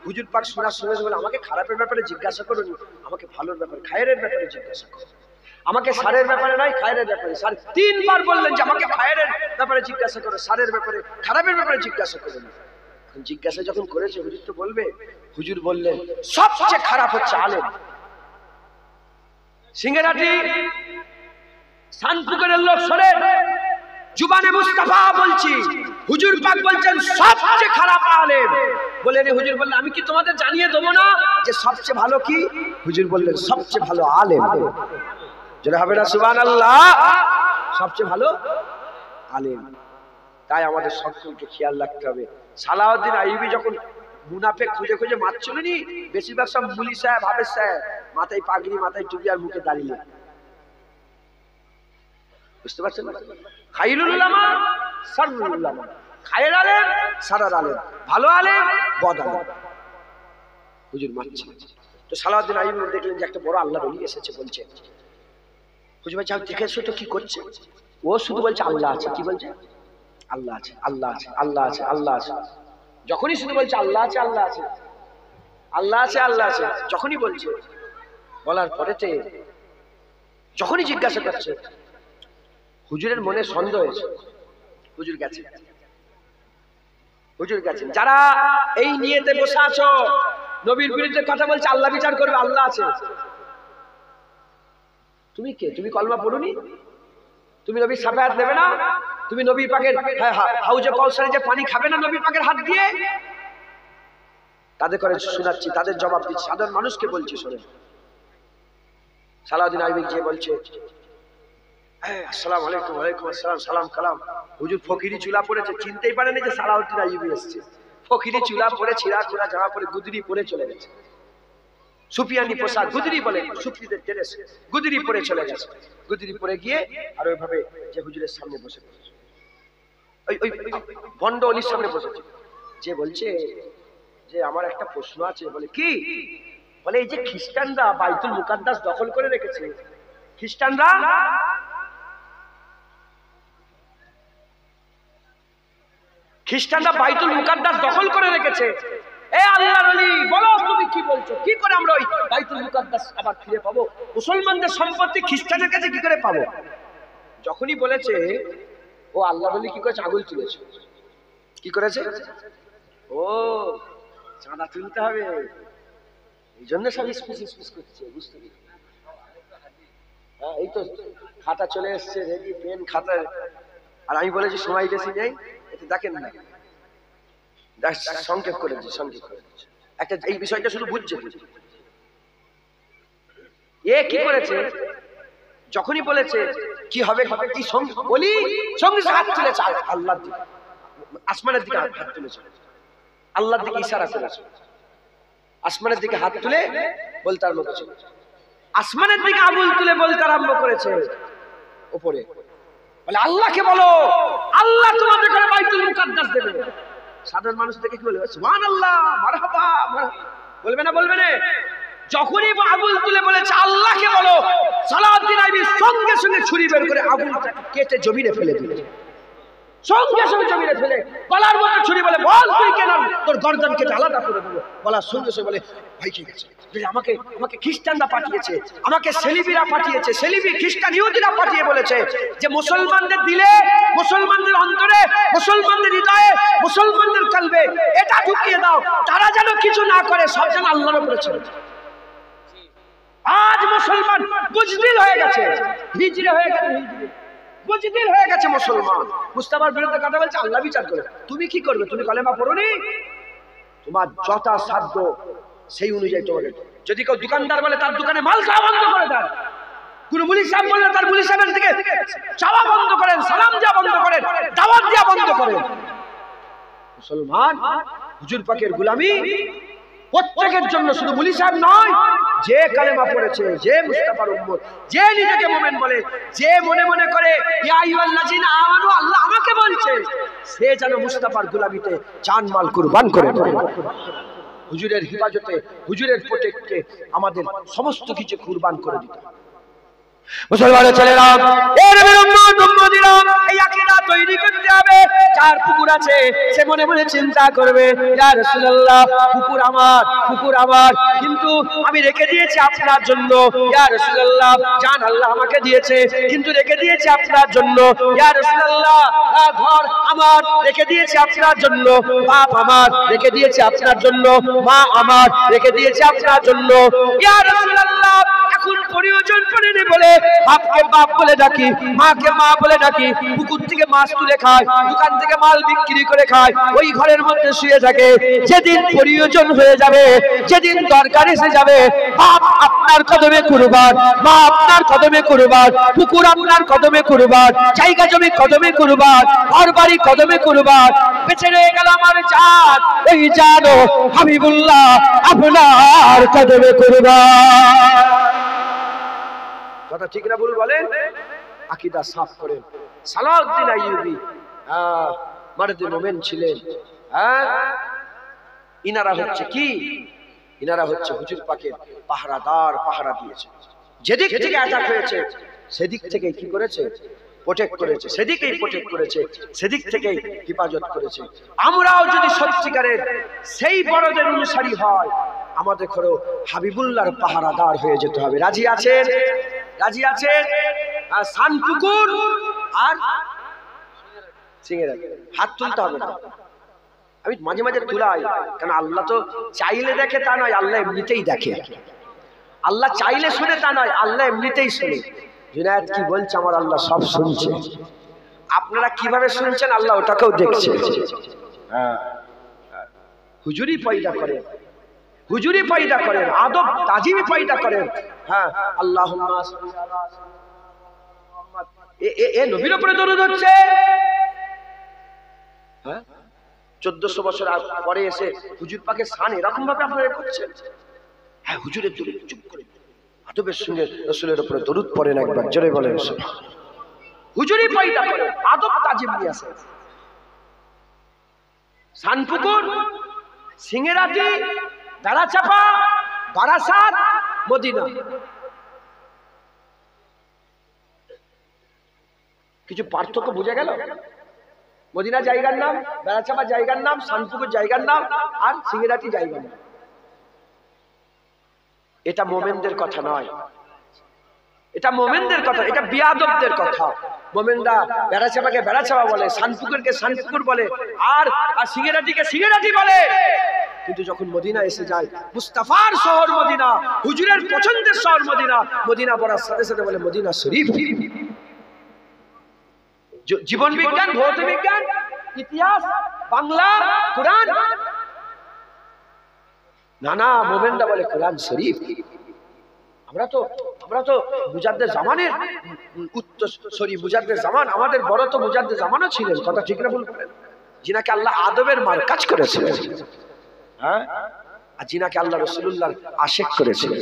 হুজুর পাক শোনার সঙ্গে সঙ্গে আমাকে খারাপের ব্যাপারে জিজ্ঞাসা করুন, আমাকে ভালোর ব্যাপারে খায়ের ব্যাপারে জিজ্ঞাসা করুন। আমাকে সারের ব্যাপারে নয়, খায়ের ব্যাপারে। স্যার তিনবার বললেন যে আমাকে খায়ের ব্যাপারে জিজ্ঞাসা করো, সারের ব্যাপারে খারাপের ব্যাপারে জিজ্ঞাসা করুন। জিজ্ঞাসা যখন করেছে হুজুর তো বলবে। হুজুর বললেন সবচেয়ে খারাপ হচ্ছে আলেম। সিঙ্গেরাটি শানপুকুরের লোক শোনেন, জুবানে মুস্তাফা বলছি, হুজুর পাক বলছেন সবচেয়ে খারাপ আলেম। বলে রে হুজুর বললেন আমি কি তোমাদের জানিয়ে দেবো না যে সবচেয়ে ভালো কি? হুজুর বললেন সবচেয়ে ভালো আলেম। যেটা হবে না সুবহানাল্লাহ, সবচেয়ে ভালো আলেম। তাই আমাদের সকলকে খেয়াল রাখতে হবে। সালাউদ্দিন আইয়ুবী যখন মুনাফেক খুঁজে খুঁজে মারছিল নি, বেশিরভাগ সব মুলি সাহেব, হাফেজ সাহেব, মাথায় পাগড়ি, মাথায় টুপি আর মুখে দাঁড়িয়ে। বুঝতে পারছেন? খাইরুল উলামা সাররুল উলামা, খায়ের আলেম সারার আলেম, ভালো আলেম বদ আলেম। হুজুর মারছে। তো সালাউদ্দিন আইয়ুবী দেখলেন যে একটা বড় আল্লাহর ওলি এসেছে, বলছে হুজুর ভাই যাও দেখেছো তো কি করছে? ও শুধু বলছে আল্লাহ আছে। কি বলছে? আল্লাহ আছে, আল্লাহ আছে, আল্লাহ আছে, আল্লাহ আছে। যখনই শুধু বলছে আল্লাহ আছে, আল্লাহ আছে, আল্লাহ আছে, আল্লাহ আছে, যখনই বলছে, বলার পরেতে যখনই জিজ্ঞাসা করছে, হুজুরের মনে সন্দেহ হয়েছে। হুজুর গেছে, হুজুর গেছেন। যারা এই নিয়েতে বসে আছো, নবীর বিরুদ্ধে কথা বলছে, আল্লাহ বিচার করবে, আল্লাহ আছে, তুমি কে? তুমি কলমা পড়ুনি? তুমি নবীর শাফায়াত নেবে না? তুমি নবী পাকের হাউজে কাউসারে যে পানি খাবে না নবী পাকের হাত দিয়ে? তাদের করে শোনাচ্ছি, তাদের জবাব দিচ্ছি, সাধারণ মানুষকে বলছি শোনেন। সালাউদ্দিন আইয়ুবী যে বলছে আসসালামু আলাইকুম, ওয়ালাইকুম আসসালাম, সালাম কালাম। হুজুর ফকিরি চুলা পড়েছে, চিনতেই পারেনি যে সালাউদ্দিন আইয়ুবী এসেছে। ফকিরি চুলা পরে, ছিঁড়া খোলা জামা পরে, গুদরি পরে চলে গেছে। সুফিয়ানি পোশাক, গুদরি বলে, সুফিদের ড্রেস, গুদরি পরে চলে গেছে। গুদরি পরে গিয়ে আর ওইভাবে যে হুজুরের সামনে বসে পড়েছে, ওই ভণ্ড অলির সামনে বসেছে। যে বলছে যে আমার একটা প্রশ্ন আছে। বলে কি? বলে এই যে খ্রিস্টানরা বাইতুল মুকাদ্দাস দখল করে রেখেছে, খ্রিস্টানরা বাইতুল মুকাদ্দাস দখল করে রেখেছে। এ আল্লাহর ওলি, বলো তুমি কি বলছো? কি করে আমরা ওই বাইতুল মুকাদ্দাস আবার ফিরে পাবো? মুসলমানদের সম্পত্তি খ্রিস্টানের কাছে কি করে পাবো? যখনই বলেছে, ও আল্লাহর ওলি কি করেছে? আঙুল তুলেছে। কি করেছে? ও চাঁদা তুলতে হবে, এই জন্য সব স্পিস করছে। বুঝতে পেরেছি? হ্যাঁ, এই তো খাতা চলে এসছে, রেডি, পেন, খাতা। আর আমি বলেছি সময় বেশি নেই, এতে দেখেন না, সংক্ষেপ করে দিচ্ছি, সংক্ষেপ করে দিচ্ছি। একটা এই বিষয়টা শুধু বুঝছে। এ কি করেছে? যখনই বলেছে কি হবে কি বলি, সঙ্গে হাত তুলেছে আল্লাহর দিকে, আসমানের দিকে হাত তুলেছে, আল্লাহর দিকে ইশারা করেছে, আসমানের দিকে হাত তুলে বলতে আরম্ভ করেছে, আসমানের দিকে আঙুল তুলে বলতে আরম্ভ করেছে উপরে। বলে আল্লাহকে বলো, আল্লাহ তোমাদের ঘরে বাইতুল মুকাদ্দাস দেবে। সাধারণ মানুষ থেকে কি বলবে? সুবহানাল্লাহ, মারহাবা, বলবে না? বলবে না? যখনই আঙুল তুলে বলেছে আল্লাহকে বলো, সালাউদ্দিন আইয়ুবী সঙ্গে সঙ্গে ছুরি বের করে আঙুলটা কেটে জমিনে ফেলে দিয়েছে। সঙ্গে সঙ্গে জমিনে ফেলে গলার মধ্যে ছুরি, বলে বল তুই কেন তোর গর্দন কেটে আলাদা করে দেবো। বলার সঙ্গে সঙ্গে বলে ভাই ঠিক আছে, আমাকে খ্রিস্টানরা পাঠিয়েছে, আমাকে সেলিবিরা পাঠিয়েছে, সেলিবি খ্রিস্টান ইহুদিরা পাঠিয়ে বলেছে যে মুসলমানদের দিলে, মুসলমানদের অন্তরে, মুসলমানদের হৃদয়ে, মুসলমানদের কলবে এটা ঢুকিয়ে দাও, তারা যেন কিছু না করে, সব যেন আল্লাহর উপরে ছেড়ে। আজ মুসলমান বুজদিল হয়ে গেছে, হিজড়ে হয়ে গেছে, বুজদিল হয়ে গেছে মুসলমান। মুস্তাফার বিরুদ্ধে কথা বলছে, আল্লাহ বিচার করে। তুমি কি করবে? তুমি কলেমা পড়োনি? তোমার যথাসাধ্য সেই অনুযায়ী তোমাকে। যদি কেউ দোকানদার বলে তার দোকানে মাল খাওয়া বন্ধ করে দেন, কোন মুলি সাহেব বললে তার মুলি সাহেবের দিকে চাওয়া বন্ধ করেন, সালাম দেওয়া বন্ধ করেন, দাওয়াত দেওয়া বন্ধ করেন। মুসলমান হুজুর পাকের গোলামি প্রত্যেকের জন্য, শুধু মুলি সাহেব নয়, যে কালেমা পড়েছে, যে মুস্তাফার উম্মত, যে নিজেকে মুমিন বলে, যে মনে মনে করে ইয়া আইয়ুহাল্লাযিনা আমানু আল্লাহ আমাকে বলছে, সে যেন মুস্তাফার গোলামিতে জানমাল কুরবান করে দেয়। হুজুরের হিফাজতে, হুজুরের প্রোটেক্টে আমাদের সমস্ত কিছু কুরবান করে দিতে হবে। মুসলমানের ছেলেরা, এর উম্মতিরা, এই আকীদা তৈরি করতে হবে। যার পুকুর আছে সে মনে মনে চিন্তা করবে, ইয়া রাসূলুল্লাহ, পুকুর আমার, পুকুর আমার, কিন্তু আমি রেখে দিয়েছি আপনার জন্য। ইয়া রাসূলুল্লাহ, জান আল্লাহ আমাকে দিয়েছে, কিন্তু রেখে দিয়েছি আপনার জন্য। ইয়া রাসূলুল্লাহ, ঘর আমার, রেখে দিয়েছি আপনার জন্য। বাপ আমার, রেখে দিয়েছি আপনার জন্য। মা আমার, রেখে দিয়েছি আপনার জন্য। ইয়া রাসূলুল্লাহ, এখন প্রয়োজন পড়েনি বলে বাপকে বাপ বলে ডাকি, মাকে মা বলে ডাকি, পুকুর থেকে মাছ তুলে খায়, দোকান থেকে মাল বিক্রি করে খায়, ওই ঘরের মধ্যে শুয়ে থাকে। যেদিন প্রয়োজন হয়ে যাবে, যেদিন দরকার এসে যাবে, বাপ আপনার কদমে কুরবান, মা আপনার কদমে কুরবান, পুকুর আপনার কদমে কুরবান, জায়গা জমি কদমে কুরবান, ঘর বাড়ি কদমে কুরবান। বেঁচে রয়ে গেল আমার জান, ওই জানো হাবিবুল্লাহ আপনার কদমে কুরবান। কথা ঠিক না ভুল বলেন? আকীদা সাফ করেন। সালাউদ্দিন আইয়ুবী মারদে মোমেন ছিলেন। ইনারা হচ্ছে কি? ইনারা হচ্ছে হুজুর পাকের পাহারাদার, পাহারা দিয়েছে। যেদিক থেকে অ্যাটাক হয়েছে সেদিক থেকে কি করেছে? প্রোটেক্ট করেছে। সেদিকেই প্রোটেক্ট করেছে, সেদিক থেকেই হেফাজত করেছে। আমরাও যদি সত্যিকারের সেই বড়দের অনুসারী হয়, আমাদের ঘরেও হাবিবুল্লাহর পাহারাদার হয়ে যেতে হবে। রাজি আছেন? রাজি আছেন? সানপুকুর আর সিংহের হাত তুলতে হবে না। আমি মাঝে মাঝে তুলাই, কারণ আল্লাহ তো চাইলে দেখে তা নয়, আল্লাহ এমনিতেই দেখে। আল্লাহ চাইলে শুনে তা নয়, আল্লাহ এমনিতেই শুনে। জুনায়েদ কি বলছে? আমার আল্লাহ সব শুনছে। আপনারা কিভাবে শুনছেন আল্লাহ ওটাকেও দেখছে। হুজুরি পয়দা করেন, হুজুরি পয়দা করেন, আদব তাজিমি পয়দা করেন। হ্যাঁ, আল্লাহুম্মা সাল্লি আলা মুহাম্মদ, এ নবীর উপরে দরুদ হচ্ছে। হ্যাঁ, 1400 বছর পরে এসে হুজুর পাকের শান এরকম ভাবে আপনারা করছেন। হ্যাঁ, হুজুরের দরুদ চুপ করে আদবের সঙ্গে রাসূলের উপরে দরুদ পড়েন, একবার জোরে বলেন সুবহান। হুজুরি পয়দা করেন, আদব তাজিম নিয়ে আসেন। সানপুকুর, সিংহেরাটি, দাঁড়াচাপা, বারাসাত, মদিনা, কিছু পার্থক্য বোঝা গেল? মদিনা জায়গার নাম, বেড়াচাপা জায়গার নাম, সানপুকুর জায়গার নাম, আর সিংহেরাটি জায়গার নাম। এটা মোমেনদের কথা নয়, এটা মোমেনদের কথা, এটা বিয়াদবদের কথা। মোমেনরা বেড়াচাপাকে বেড়াচাপা বলে, সানপুকুরকে সানপুকুর বলে, আর সিংহেরাটিকে সিংহেরাটি বলে। কিন্তু যখন মদিনা এসে যায়, মুস্তাফার শহর মদিনা, হুজুরের পছন্দের শহর মদিনা, মদিনা পড়ার সাথে সাথে বলে মদিনা শরীফ। জীবন বিজ্ঞান, ভৌত বিজ্ঞান, ইতিহাস, বাংলা, কোরআন, নানা মোমেনরা বলে কোরআন শরীফ। আমরা তো মুজাদ্দেদ জামানের উত্তরসূরি, মুজাদ্দেদ জামান, আমাদের বড় তো মুজাদ্দেদ জামানও ছিলেন। কথা ঠিক না ভুল করেন? যিনাকে আল্লাহ আদবের মারকাজ করেছিলেন, হ্যাঁ, আর যিনাকে আল্লাহ রাসূলুল্লাহর আশিক করেছিলেন।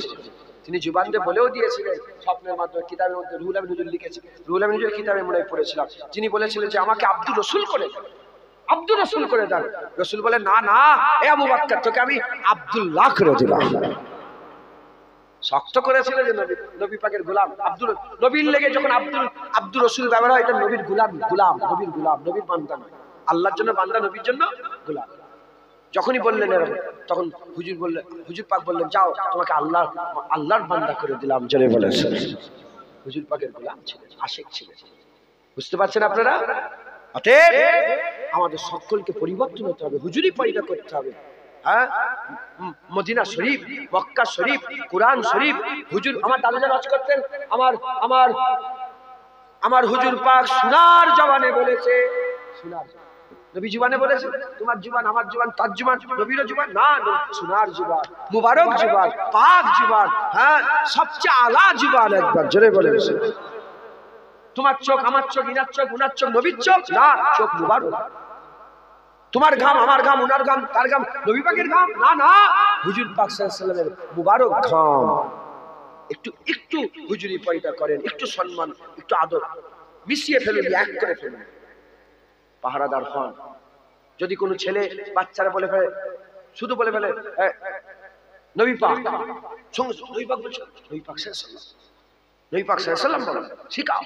তিনি জুবান দিয়ে বলেও দিয়েছিলেন, স্বপ্নের মাধ্যমে, কিতাবের মধ্যে রুহুল আমিন হুজুর লিখেছে, রুহুল আমিন হুজুর কিতাবে মনে পড়েছিলাম, যিনি বলেছিলেন যে আমাকে আব্দুর রসুল করে দেন, আব্দুর রসুল করে দেন। রসুল বলে না না, এ আবু বকর, তোকে আমি আব্দুল্লাহ করে দিলাম। শক্ত করেছিল যে নবী পাকের গোলাম, আব্দুল নবীর লেগে যখন আব্দুর রসুল ব্যবহার হয়, এটা নবীর গোলাম, গোলাম, নবীর গোলাম, নবীর বান্দা নয়। আল্লাহর জন্য বান্দা, নবীর জন্য গোলাম। যখনই বললেন এরকম, তখন হুজুর পাক বললেন, যাও, তোমাকে আল্লাহর বান্দা করে দিলাম। জোরে বলেন। হুজুর পাকের গোলাম ছিলেন, আশিক ছিলেন। বুঝতে পারছেন আপনারা? অতএব আমাদের সকলকে পরিবর্তন হতে হবে, হুজুরি পয়দা করতে হবে। হ্যাঁ, মদিনা শরীফ, মক্কা শরীফ, কোরআন শরীফ। হুজুর, আমার দাদা নাচ করতেন, আমার হুজুর পাক সোনার জবানে বলেছে, সোনার নবী জুবানে বলেছে, তোমার জুবান, আমার জুবান, তার জুবান, নবীর জুবান না, সোনার জুবান, মুবারক জুবান, পাক জুবান, হ্যাঁ, সবচেয়ে আলা জুবান। একবার জোরে বলেন। তোমার চোখ, আমার চোখ, ইনার চোখ, উনার চোখ, নবীর চোখ না, চোখ মুবারক। তোমার ঘাম, আমার ঘাম, ওনার ঘাম, তার ঘাম, নবী পাকের ঘাম, না না, হুজুর পাক সাল্লাল্লাহু আলাইহি ওয়াসাল্লামের মুবারক ঘাম। একটু একটু হুজুরি পয়দা করেন, একটু সম্মান, একটু আদর মিশিয়ে ফেলুন, এক করে ফেলুন, পাহারাদার হন। যদি কোনো ছেলে বাচ্চারা বলে ফেলে, শুধু বলে ফেলে নবী পাক, সঙ্গে নবী পাক বলছে, নবী পাক সাল্লাল্লাহু আলাইহি ওয়াসাল্লাম, নবী পাক সাল্লাল্লাহু আলাইহি ওয়াসাল্লাম বলেন, শিখাও,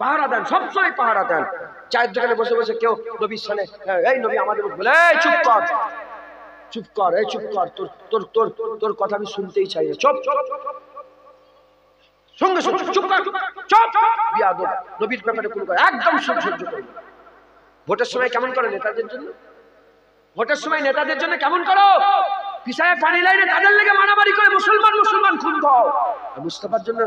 পাহারা দেন, সবসময় পাহারা দেন। চায়ের দোকানে বসে বসে কেউ নবীর সামনে এই নবী আমাদের বলে, চুপ কর, চুপ কর, এই চুপ কর, তোর তোর তোর তোর কথা আমি শুনতেই চাই না, চুপ, সঙ্গে সঙ্গে চুপ কর, চুপ, বিয়াদব, নবীর ব্যাপারে কোনো একদম সহ্য করবে। ভোটের সময় কেমন করো নেতাদের জন্য, ভোটের সময় নেতাদের জন্য কেমন করো, পিছায় পানি লাইনে তাদের লেগে মারামারি করে মুসলমান মুসলমান খুন দাও। মুস্তাফার জন্য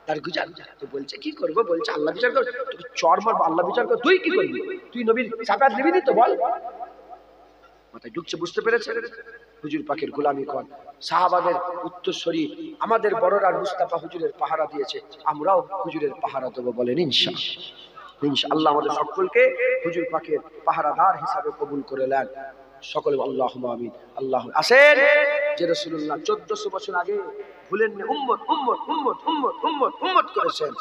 তার গুজার তো বলছে কি করবো, বলছে আল্লাহ বিচার কর, তোকে চর মারবো, আল্লাহ বিচার কর, তুই কি করবি, তুই নবীর সাফাত নিবি তো বল। মাথায় ঢুকছে, বুঝতে পেরেছে হুজুর পাকের গোলামি কর। সাহাবাদের উত্তরসূরি আমাদের বড়রা মুস্তাফা হুজুরের পাহারা দিয়েছে, আমরাও হুজুরের পাহারা দেবো, বলেন ইনশাআল্লাহ। ইনশাআল্লাহ আমাদের সকলকে হুজুর পাকের পাহারাদার হিসাবে কবুল করে নেন সকলে, আল্লাহুম্মা আমিন। আল্লাহ আসেন যে রাসূলুল্লাহ 1400 বছর আগে ভুলেন না, উম্মত উম্মত উম্মত উম্মত উম্মত উম্মত করেছেন।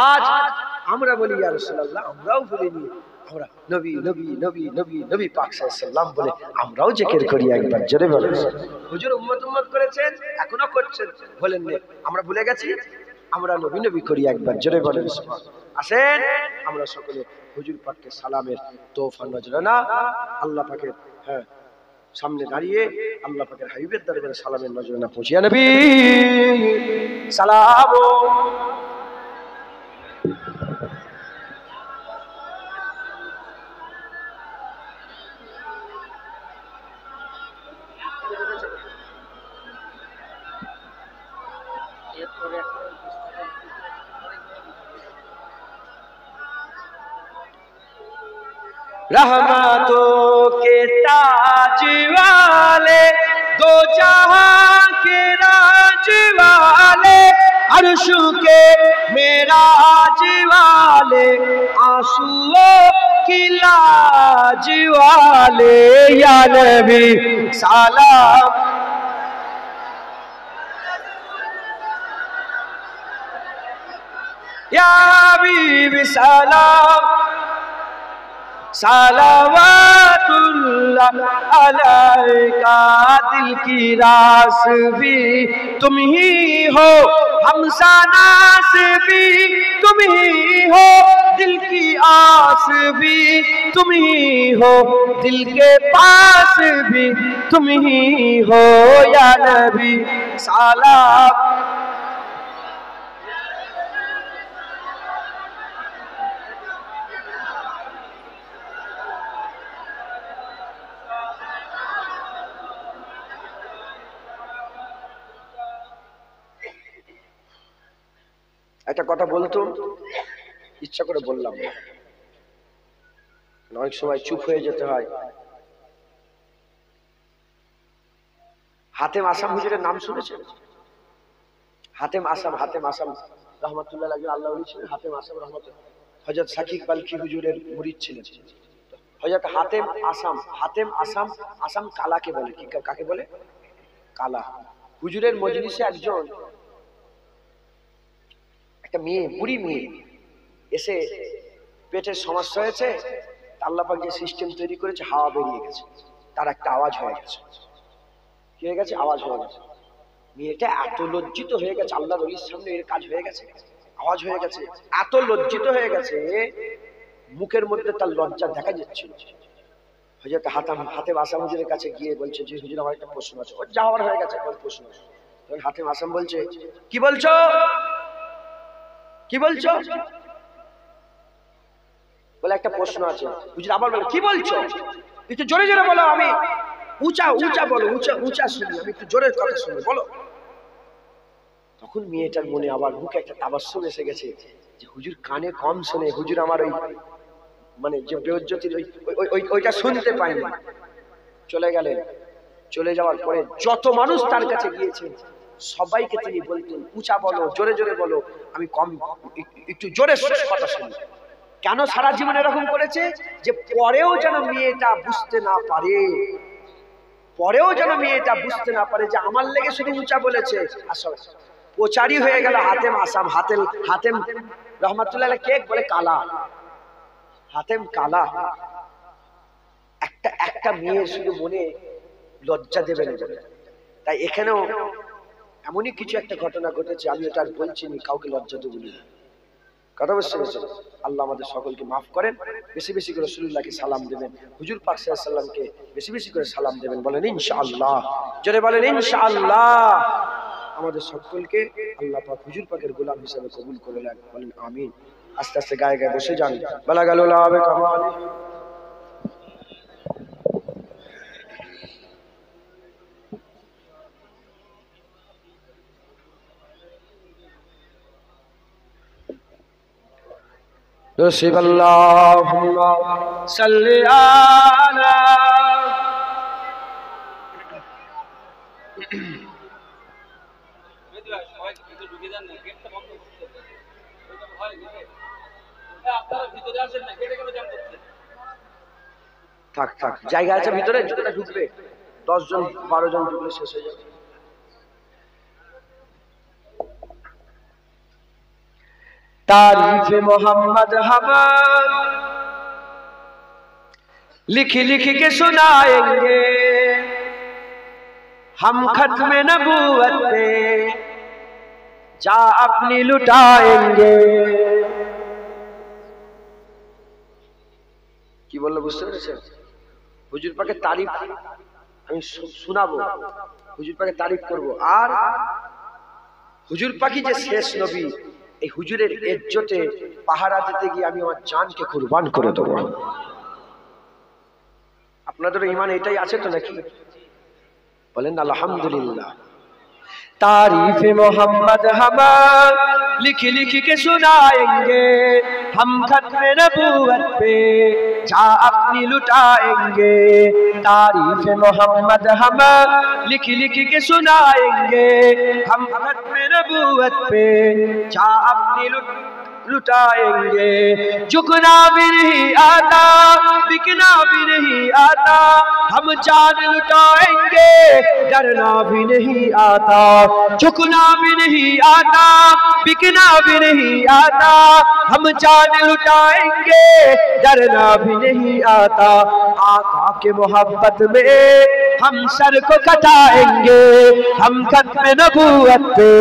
আজ আমরা বলি ইয়া রাসূলুল্লাহ, আমরাও বলিনি, আমরা নবী নবী নবী নবী নবী পাক সাল্লাল্লাহু আলাইহি ওয়াসাল্লাম বলে আমরাও জিকির করি, একবার জোরে বলেন। হুজুর উম্মত উম্মত করেছেন, এখনো করছেন, বলেন না আমরা ভুলে গেছি, আমরা নবী নবী করি, একবার জোরে বলেন সুবহানাল্লাহ। আসেন আমরা সকলে হুজুর পাককে সালামের তোহফা নজরানা আল্লাহ পাকের সামনে দাঁড়িয়ে আল্লাহ পাকের হাবিবের দরবারে সালামের নজরানা পৌঁছিয়া নবী সালাম। रहमतों के ताज वाले, दो जहां के राज वाले, अर्शों के मेराज वाले, आंसुओं की लाज वाले, या नबी सलाम। या हबीब सलाम, सलावतुल्लाह अलैका, दिल की रास भी तुम ही हो, हमसानास भी तुम ही हो, दिल की आस भी तुम ही हो, दिल के पास भी तुम ही हो, या नबी सलाम। একটা কথা বলতো, ইচ্ছা করে বললাম না, অনেক সময় চুপ হয়ে যেতে হয়। হাতেম আসাম হুজুরের নাম শুনেছেন? হাতেম আসাম, হাতেম আসাম রহমাতুল্লাহ আলাইহি, আল্লাহ ওলি ছিলেন। হাতেম আসাম রহমাতুল্লাহ হযরত সাকিব বালখি হুজুরের মুরিদ ছিলেন। হযরত হাতেম আসাম, হাতেম আসাম, আসাম কালাকে বলে, কি কাকে বলে? কালা। হুজুরের মজলিসে একজন একটা মেয়ে, বুড়ি মেয়ে এসে পেটের সমস্যা হয়েছে, আল্লাহ পাক যে সিস্টেম তৈরি করেছে, হাওয়া বেরিয়ে গেছে, তার একটা আওয়াজ হয়ে গেছে। কি হয়ে গেছে? আওয়াজ হয়ে গেছে। মেয়েটা এত লজ্জিত হয়ে গেছে, আল্লাহর ওলির সামনে এর কাজ হয়ে গেছে, আওয়াজ হয়ে গেছে, এত লজ্জিত হয়ে গেছে, মুখের মধ্যে তার লজ্জা দেখা যাচ্ছিল। হযরত হাতেম আসাম হুজুরের কাছে গিয়ে বলছে যে হুজুর আমার একটা প্রশ্ন আছে। ওর যাওয়ার হয়ে গেছে, বল প্রশ্ন আছে। তখন হাতেম আসাম বলছে, কি বলছো, কি বলছো? বলে একটা প্রশ্ন আছে। হুজুর আবার বলে, কি বলছো? একটু জোরে জোরে বলো, আমি উঁচা উঁচা বলো, উঁচা উঁচা শুনি, আমি একটু জোরে কথা শুনি, বলো। তখন মেয়েটার মনে আবার মুখে একটা তাবাসসুম এসে গেছে যে হুজুর কানে কম শুনে, হুজুর আমার ওই মানে যে বেউজ্জতির ওইটা শুনতে পায়নি। চলে গেলেন। চলে যাওয়ার পরে যত মানুষ তার কাছে গিয়েছে সবাইকে তিনি বলতেন, উঁচা বলো, জোরে জোরে বলো, আমি কম একটু জোরে কথা শুনি। কেন সারা জীবন এরকম করেছে? যে পরেও যেন মেয়েটা বুঝতে না পারে, পরেও যেন মেয়েটা বুঝতে না পারে যে আমার লেগে শুধু উঁচা বলেছে। আসলে প্রচারই হয়ে গেল হাতেম আসাম। হাতেম রহমাতুল্লাহ কে বলে? কালা, হাতেম কালা। একটা মেয়ের শুধু মনে লজ্জা দেবে না। তাই এখানেও এমনই কিছু একটা ঘটনা ঘটেছে, আমি ওটা আর বলছি না, কাউকে লজ্জা দেবো না। কথা বুঝতে পেরেছেন? আল্লাহ আমাদের সকলকে মাফ করেন। বেশি বেশি করে রাসূলুল্লাহকে সালাম দেবেন, হুজুর পাক সাল্লাল্লাহু আলাইহি সাল্লামকে বেশি বেশি করে সালাম দেবেন। বলেন ইনশাআল্লাহ, জোরে বলেন ইনশাআল্লাহ। আমাদের সকলকে আল্লাহ পাক হুজুর পাকের গোলাম হিসেবে কবুল করে নেন। বলেন আমিন। আস্তে আস্তে গায়ে গায়ে বসে যান। বালাগালুল আবে কামাল। نصب اللهم صل على থাক থাক, জায়গা আছে ভিতরে, যতটা ঢুকবে 10 জন 12 জন ঢুকলে শেষ হয়ে যাবে। तारीफ मोहम्मद हम लिख लिख के सुनाएंगे, हम खत्म नबूवत पे जा अपनी लुटाएंगे। কি বললো বুঝতে পেরেছেন? হুজুর পাকের তারিফ আমি শোনাবো, হুজুর পাকের তারিফ করব। আর হুজুর পাকি যে শেষ নবী, এই হুজুরের ইজ্জতে পাহারা দিতে গিয়ে আমি আমার জানকে কুরবান করে দেব। আপনাদের ঈমান এটাই আছে তো নাকি? বলেন আলহামদুলিল্লাহ। तारीफ मोहम्मद हम लिख लिख के सुनाएंगे, हम खत्म नबूवत पे जा अपनी लुटाएंगे। तारीफ मोहम्मद हम लिख लिख के सुनाएंगे, हम खत्म नबूवत पे जा अपनी लुटाएंगे। झुकना भी नहीं आता, बिकना भी नहीं आता, हम जान लुटाएंगे, डरना भी नहीं आता। झुकना भी नहीं आता, बिकना भी नहीं आता, हम जान लुटाएंगे, डरना भी नहीं आता। आका के मोहब्बत में हम सर को कटाएंगे, हम खत्म नबूवत पे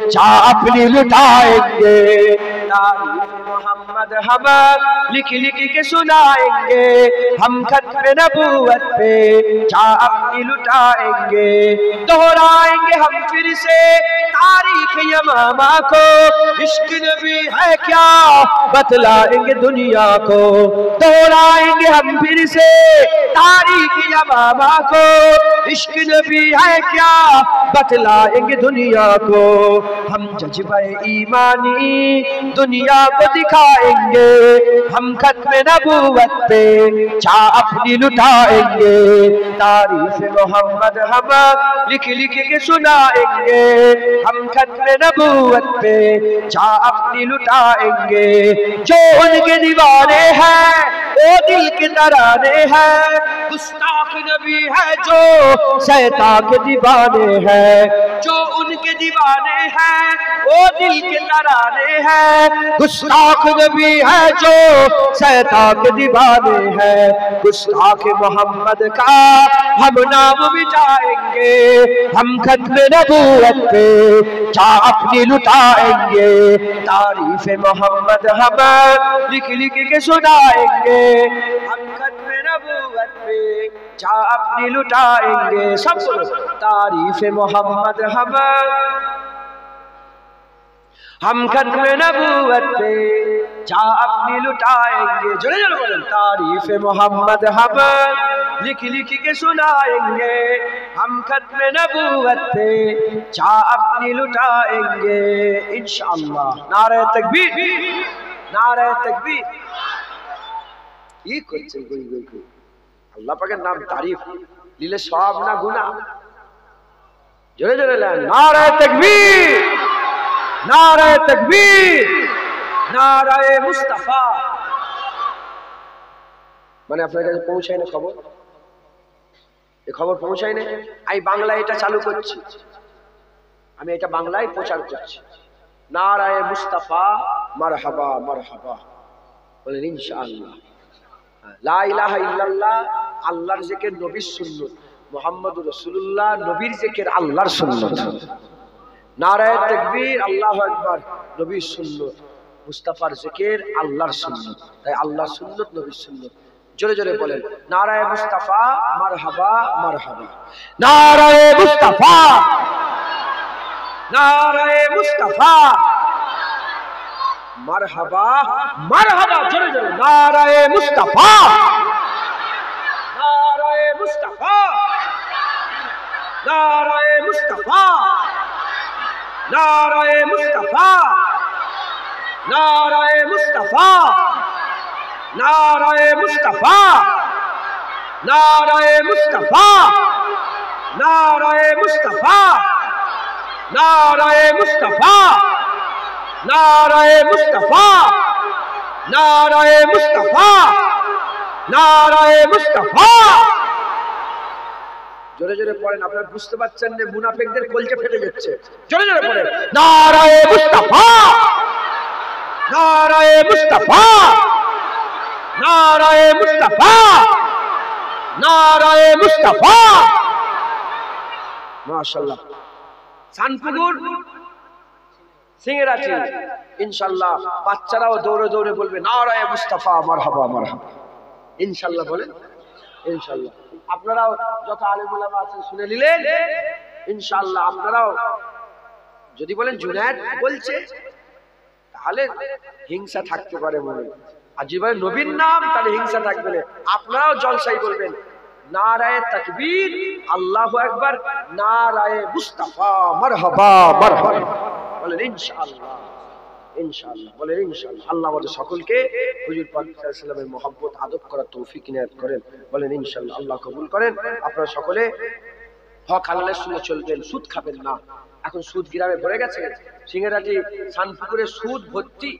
जा अपनी लुटाएंगे। तारीफ मोहम्मद हम लिख लिख के सुनाएंगे, हम खत्म नबूवत पे जा अपनी लुटाएंगे। दोहराएंगे हम फिर से तारीख यमामा को, इश्क नबी है क्या बतलाएंगे दुनिया को। दोहराएंगे हम फिर से तारीख यमामा को, इश्क नबी है क्या बतलाएंगे दुनिया को। हम जज्बे ईमानी दुनिया को दिखाएंगे, हम खत्म नबूवत पे जा अपनी लुटाएंगे। तारीफ मोहम्मद हम लिख लिख के सुनाएंगे, हम खत्म नबूवत पे जा अपनी लुटाएंगे। जो उनके दीवाने हैं वो दिल के तराने हैं, गुस्ताख नबी है जो शैतान के दीवाने हैं। जो उनके दीवाने हैं वो दिल के तराने हैं, गुस्ताख नबी है जो शैतान के दीवाने हैं। गुस्ताख मोहम्मद का हम नाम मिटाएंगे, हम खत्म नबूवत पे जा अपनी लुटाएंगे। तारीफ मोहम्मद हम लिख लिख के सुनाएंगे, हम खत्म नबूवत पे जा अपनी लुटाएंगे। सब तारीफ मोहम्मद हम खत्म नबूवत पे जा अपनी लुटाएंगे। जोरे जोरे बोलें। तारीफ मोहम्मद हम लिख लिख के सुनाएंगे, हम खत्म नबूवत पे जा अपनी लुटाएंगे इंशाअल्लाह। नारे तकबीर, नारे तकबीर। ये कुछ अल्लाह पाकेर नाम तारीफ लिले सवाब ना गुना। जोरे जोरे नारे तकबीर, नारे तकबीर, नारे मुस्तफा, মানে আপনার কাছে পৌঁছায় না খবর, এই খবর পৌঁছায় না। আমি বাংলায় এটা চালু করছি, আমি এটা বাংলায় প্রচার করছি। নারায়ে মুস্তাফা মারহাবা মারহাবা, বলেন ইনশাআল্লাহ। লা ইলাহা ইল্লাল্লাহ আল্লাহর জিকির, নবীর সুন্নাত। মুহাম্মদুর রাসূলুল্লাহ নবীর জিকির, আল্লাহর সুন্নাত। নারায়ে তাকবীর, আল্লাহু আকবার, নবীর সুন্নাত। মুস্তাফার জিকির, আল্লাহর সুন্নাত। তাই আল্লাহর সুন্নাত, নবীর সুন্নাত। জোরে জোরে বলেন নারায়ে মুস্তাফা মারহাবা মারহাবা, নারায়ে মুস্তাফা, নারায়ে মুস্তাফা মারহাবা মারহাবা, জোরে জোরে নারায়ে মুস্তাফা, নারায়ে মুস্তাফা, নারায়ে মুস্তাফা, নারায়ে মুস্তাফা, নারায়ে মুস্তাফা, নারায়ে মুস্তাফা, নারায়ে মুস্তাফা, নারায়ে মুস্তাফা, নারায়ে মুস্তাফা, নারায়ে মুস্তাফা, নারায়ে মুস্তাফা, নারায়ে মুস্তাফা। জোরে জোরে পড়েন, আপনারা বুঝতে পারছেন না মুনাফিকদের কলজে ফেটে যাচ্ছে। জোরে জোরে পড়েন নারায়ে মুস্তাফা, নারায়ে মুস্তাফা, নারায়ে মুস্তাফা, নারায়ে মুস্তাফা। মাশাআল্লাহ। সানপুকুর সিংহেরাচি ইনশাআল্লাহ বাচ্চারাও দৌড়ে দৌড়ে বলবে নারায়ে মুস্তাফা মারহাবা মারহাবা, ইনশাআল্লাহ বলেন ইনশাআল্লাহ। আপনারাও যত আলেম ওলামা আছেন শুনে নিলেন ইনশাআল্লাহ। আপনারাও যদি বলেন জুনায়েদ বলছে, তাহলে হিংসা থাকতে পারে মনে, আর যদি বলেন নবীর নাম, তাহলে হিংসা থাকবে না। আপনারাও জলসাই বলবেন নারায়ে তাকবীর, আল্লাহু আকবার, নারায়ে মুস্তাফা মারহাবা মারহাবা, বলেন ইনশাআল্লাহ ইনশাআল্লাহ, বলেন ইনশাআল্লাহ। আল্লাহ আমাদের সকলকে হুজুর পাক সাল্লাল্লাহু আলাইহি ওয়াসাল্লামের মহব্বত আদব করার তৌফিক ইনায়াত করেন, বলেন ইনশাআল্লাহ। আল্লাহ কবুল করেন। আপনারা সকলে হক হালালের সঙ্গে চলবেন, সুদ খাবেন না। এখন সুদ গ্রামে ভরে গেছে, সিংহেরাটি সানপুকুরে সুদ ভর্তি।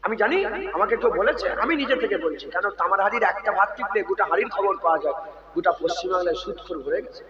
আমি জানি, আমাকে কেউ বলেছে, আমি নিজে থেকে বলছি, কারণ তামার হাড়ির একটা ভাত টিপলে গোটা হাড়ির খবর পাওয়া যায়। গোটা পশ্চিমবাংলায় সুদখোর ভরে গেছে।